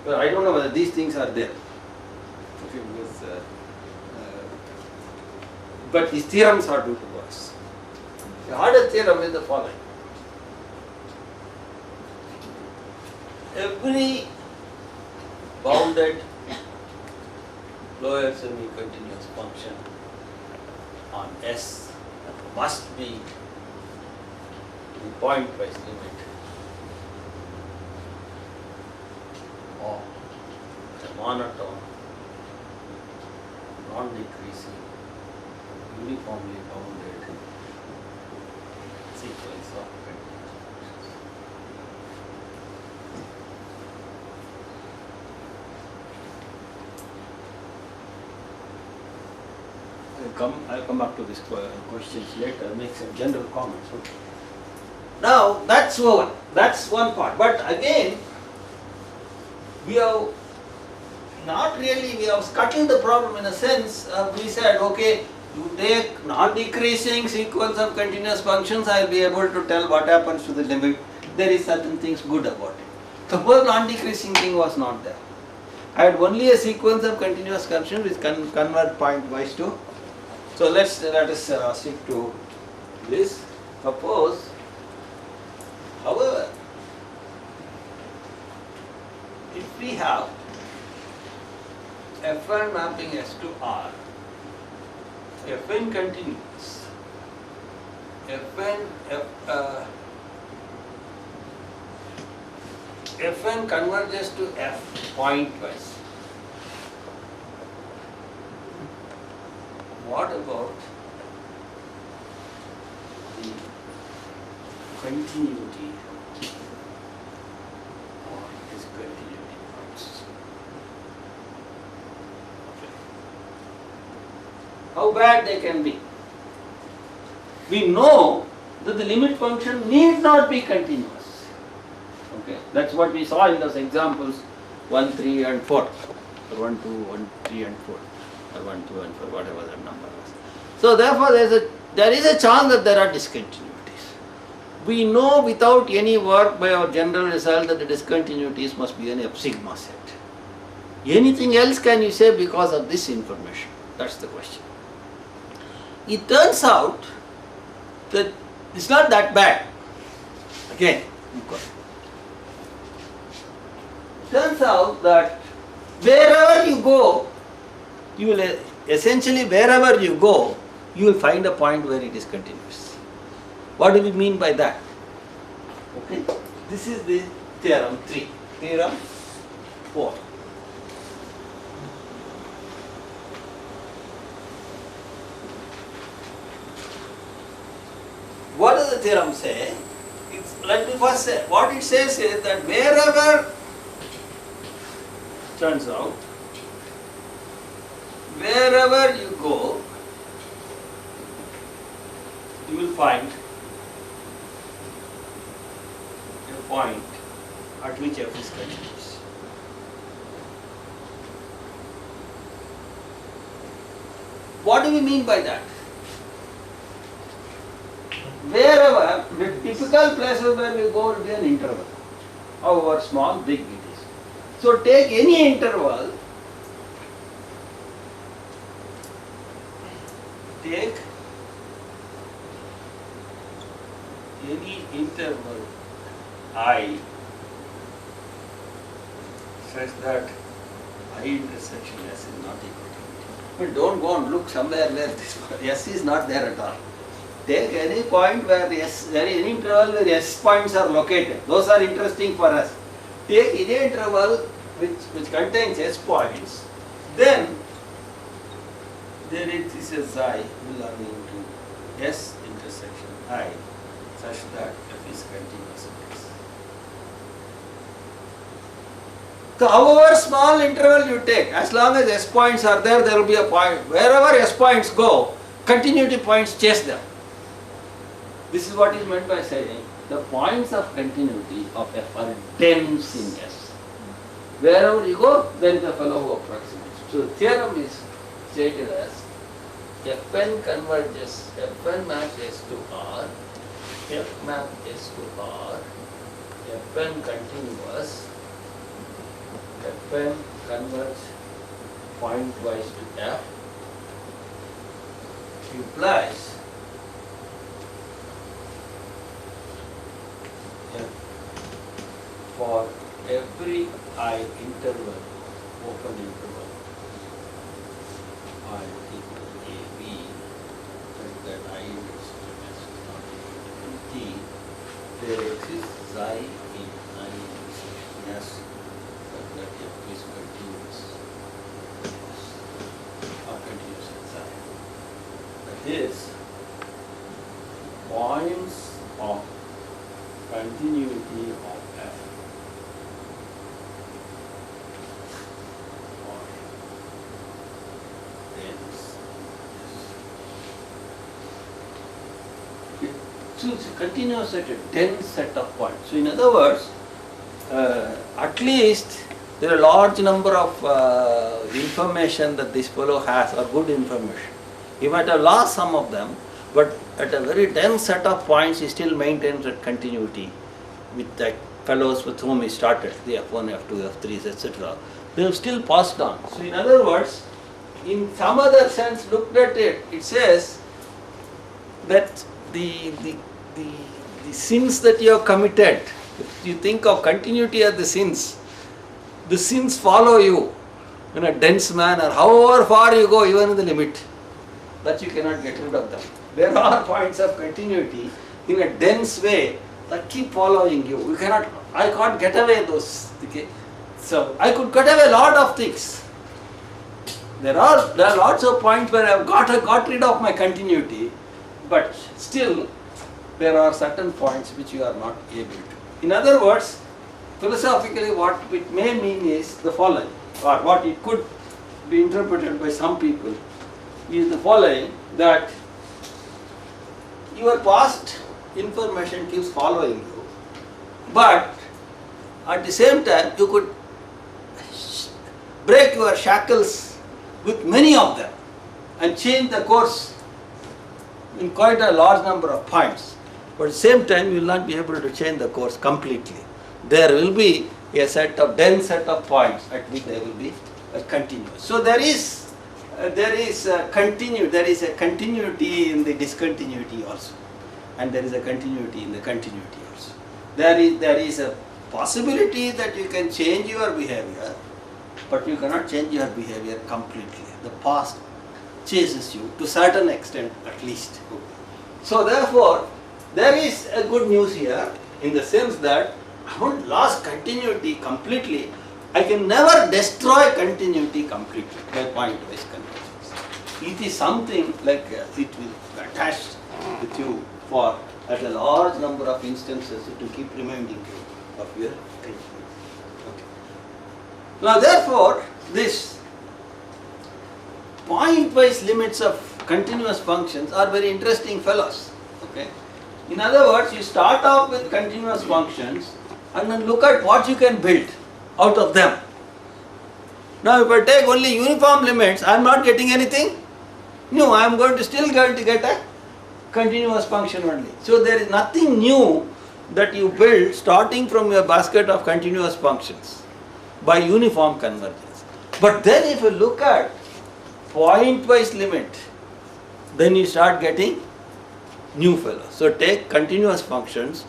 Speaker 1: But I don't know whether these things are there. Okay, because, but these theorems are due to us. The harder theorem is the following. Every bounded lower semi-continuous function on S must be the point-wise limit of a monotone, non-decreasing, uniformly bounded sequence of continuous functions. I'll come back to these questions later, make some general comments. Okay. Now that's over. That's one part. But again, we have not really, we have scuttled the problem in a sense. We said, okay, you take non-decreasing sequence of continuous functions, I will be able to tell what happens to the limit. There is certain things good about it. Suppose non-decreasing thing was not there. I had only a sequence of continuous functions which can convert pointwise to. So let us stick to this. Suppose, however, if we have Fn mapping S to R, Fn continuous, Fn converges to F pointwise. What about the continuity or discontinuity points? How bad they can be? We know that the limit function need not be continuous. Okay, that's what we saw in those examples 1, 3 and 4, or 1, 2, 1, 3 and 4. Or 1, 2 and 4, whatever that number was. So therefore there is a chance that there are discontinuities. We know without any work by our general result that the discontinuities must be an F sigma set. Anything else can you say because of this information? That's the question. It turns out that it's not that bad. Again, it turns out that wherever you go, you will essentially, wherever you go, you will find a point where it is continuous. What do we mean by that? Okay, this is the theorem 3. Theorem 4. What does the theorem say? Let me first say, what it says is that wherever, turns out, wherever you go, you will find a point at which F is continuous. What do we mean by that? Wherever, the typical places where we go will be an interval, however small, big it is. So take any interval, take any interval I such that I intersection S is not equal to it. But don't go and look somewhere where this S is not there at all. Take any point where S, any interval where S points are located. Those are interesting for us. Take any interval which contains S points, then there exists a psi belonging to S intersection I such that F is continuous in S. So however small interval you take, as long as S points are there, there will be a point. Wherever S points go, continuity points chase them. This is what is meant by saying the points of continuity of F are dense in S. Wherever you go, there is a fellow who approximates. So the theorem is stated as Fn converges, Fn maps S to R, F map S to R, Fn continuous, Fn converges pointwise to F implies for every I interval, open interval, I equal to AB, such that I is not equal to T, there exists xi in I intersection S, such that F is continuous or continuous in xi. That is, points of continuity of F or dense. So it's continuous at a dense set of points. So in other words, at least there are a large number of information that this fellow has, or good information. He might have lost some of them, but at a very dense set of points he still maintains that continuity with the fellows with whom he started, the F1, F2, F3s, etc. They have still passed on. So in other words, in some other sense looked at it, it says that the sins that you have committed, if you think of continuity as the sins follow you in a dense manner, however far you go, even in the limit, that you cannot get rid of them. There are points of continuity in a dense way that keep following you. I can't get away those. Okay? So I could get away a lot of things. There are lots of points where I have got rid of my continuity, but still there are certain points which you are not able to. In other words, philosophically what it may mean is the following, or what it could be interpreted by some people is the following, that your past information keeps following you, but at the same time you could break your shackles with many of them and change the course in quite a large number of points, but at the same time you will not be able to change the course completely. There will be a dense set of points at which there will be a continuous. So there is a continuity in the discontinuity also, and there is a continuity in the continuity also. There is a possibility that you can change your behavior, but you cannot change your behavior completely. The past chases you to a certain extent at least. So therefore, there is a good news here in the sense that I haven't lost continuity completely. I can never destroy continuity completely by pointwise convergence. It is something like it will attach with you for at a large number of instances to keep reminding you of your continuity. Okay. Now therefore, this pointwise limits of continuous functions are very interesting fellows. Okay. In other words, you start off with continuous functions and then look at what you can build out of them. Now if I take only uniform limits, I am not getting anything new. I am still going to get a continuous function only. So there is nothing new that you build starting from your basket of continuous functions by uniform convergence. But then if you look at pointwise limit, then you start getting new fellows. So take continuous functions,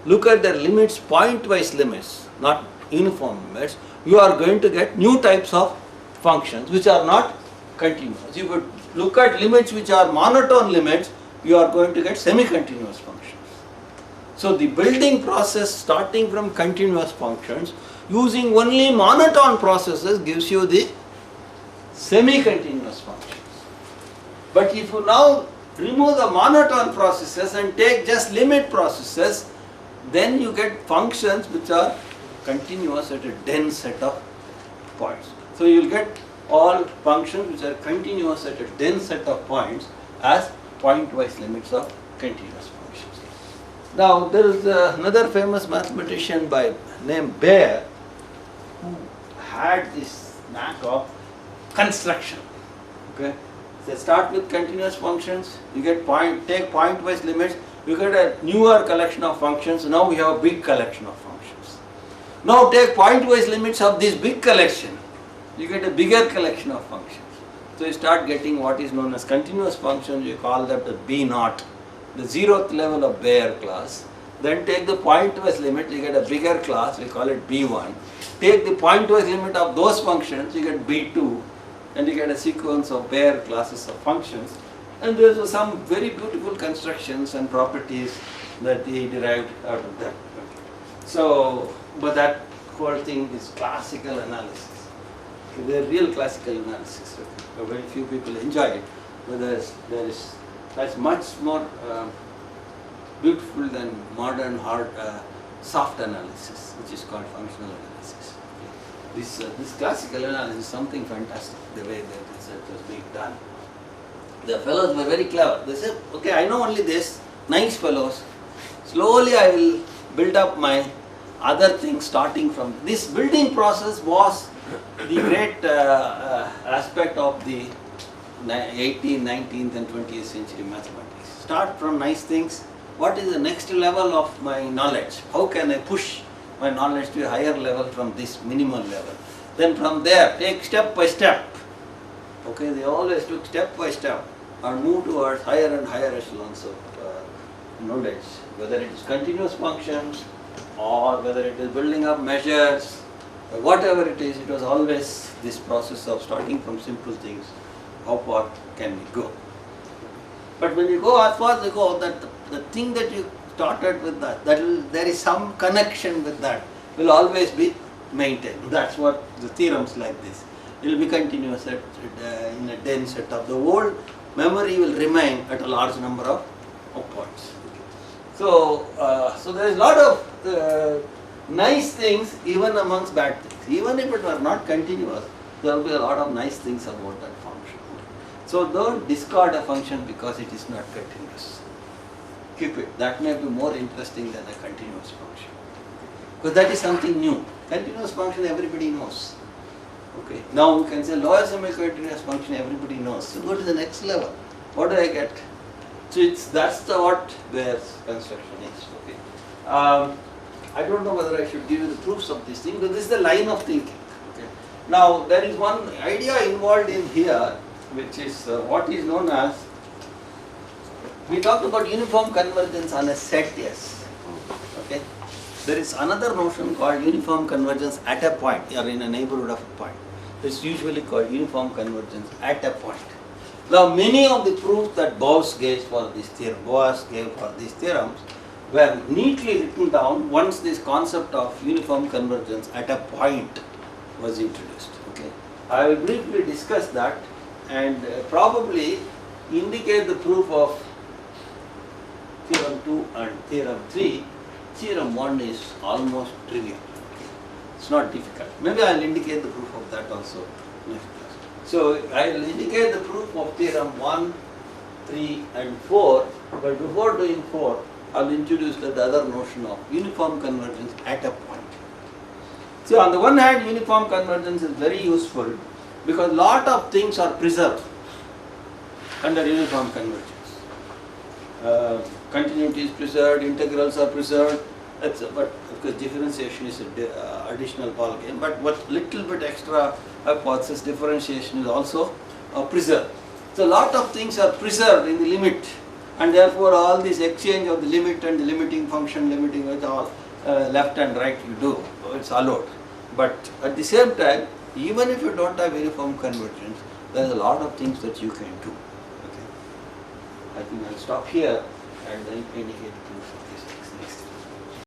Speaker 1: look at their limits, pointwise limits, not uniform limits. You are going to get new types of functions which are not continuous. You could look at limits which are monotone limits, you are going to get semi-continuous functions. So the building process starting from continuous functions using only monotone processes gives you the semi-continuous functions. But if you now remove the monotone processes and take just limit processes, then you get functions which are continuous at a dense set of points. So you will get all functions which are continuous at a dense set of points as pointwise limits of continuous functions. Now there is another famous mathematician by name Bayer who had this knack of construction. Okay, so start with continuous functions, you get take pointwise limits, you get a newer collection of functions. Now we have a big collection of functions. Now take pointwise limits of this big collection you get a bigger collection of functions. So you start getting what is known as continuous functions, you call that the B naught, the 0th level of Bayer class. Then take the pointwise limit, you get a bigger class, we call it B1. Take the pointwise limit of those functions, you get B2, and you get a sequence of Bayer classes of functions. And there are some very beautiful constructions and properties that he derived out of that. So, but that whole thing is classical analysis. They are real classical analysis. Very few people enjoy it, but that's much more beautiful than modern hard soft analysis, which is called functional analysis. This classical analysis is something fantastic. The way that research was being done. The fellows were very clever. They said, "Okay, I know only this. Nice fellows. Slowly I will build up my other things starting from this building process." Was the great aspect of the 18th, 19th and 20th century mathematics. Start from nice things. What is the next level of my knowledge? How can I push my knowledge to a higher level from this minimal level? Then from there, take step by step. Okay, they always took step by step and move towards higher and higher echelons of knowledge, whether it is continuous functions or whether it is building up measures. Whatever it is, it was always this process of starting from simple things. How far can we go? But when you go as far as you go, that the thing that you started with there is some connection with that will always be maintained. That's what the theorems like this. It will be continuous in a dense setup. The old memory will remain at a large number of points. So, so there is a lot of nice things even amongst bad things. Even if it were not continuous, there will be a lot of nice things about that function. So don't discard a function because it is not continuous. Keep it. That may be more interesting than a continuous function. Because that is something new. Continuous function everybody knows. Okay. Now we can say lower semi-continuous function everybody knows. So go to the next level. What do I get? So that's what their construction is. Okay. I don't know whether I should give you the proofs of this thing, because this is the line of thinking. Okay. Now there is one idea involved in here, which is what is known as, we talked about uniform convergence on a set S. Okay. There is another notion called uniform convergence at a point, or in a neighborhood of a point. It's usually called uniform convergence at a point. Now many of the proofs that Boas gave for this theorems were neatly written down once this concept of uniform convergence at a point was introduced. Okay. I will briefly discuss that and probably indicate the proof of theorem 2 and theorem 3. Theorem 1 is almost trivial. It's not difficult. Maybe I will indicate the proof of that also next class. So I will indicate the proof of theorem 1, 3 and 4, but before doing 4, I will introduce the other notion of uniform convergence at a point. So on the one hand, uniform convergence is very useful because lot of things are preserved under uniform convergence. Continuity is preserved, integrals are preserved, but because differentiation is an additional ball game, but what little bit extra hypothesis differentiation is also preserved. So a lot of things are preserved in the limit, and therefore all this exchange of the limit and the limiting function, limiting with all left and right you do, it's allowed. But at the same time, even if you don't have uniform convergence, there is a lot of things that you can do. Okay. I think I'll stop here and then indicate the proof of this next.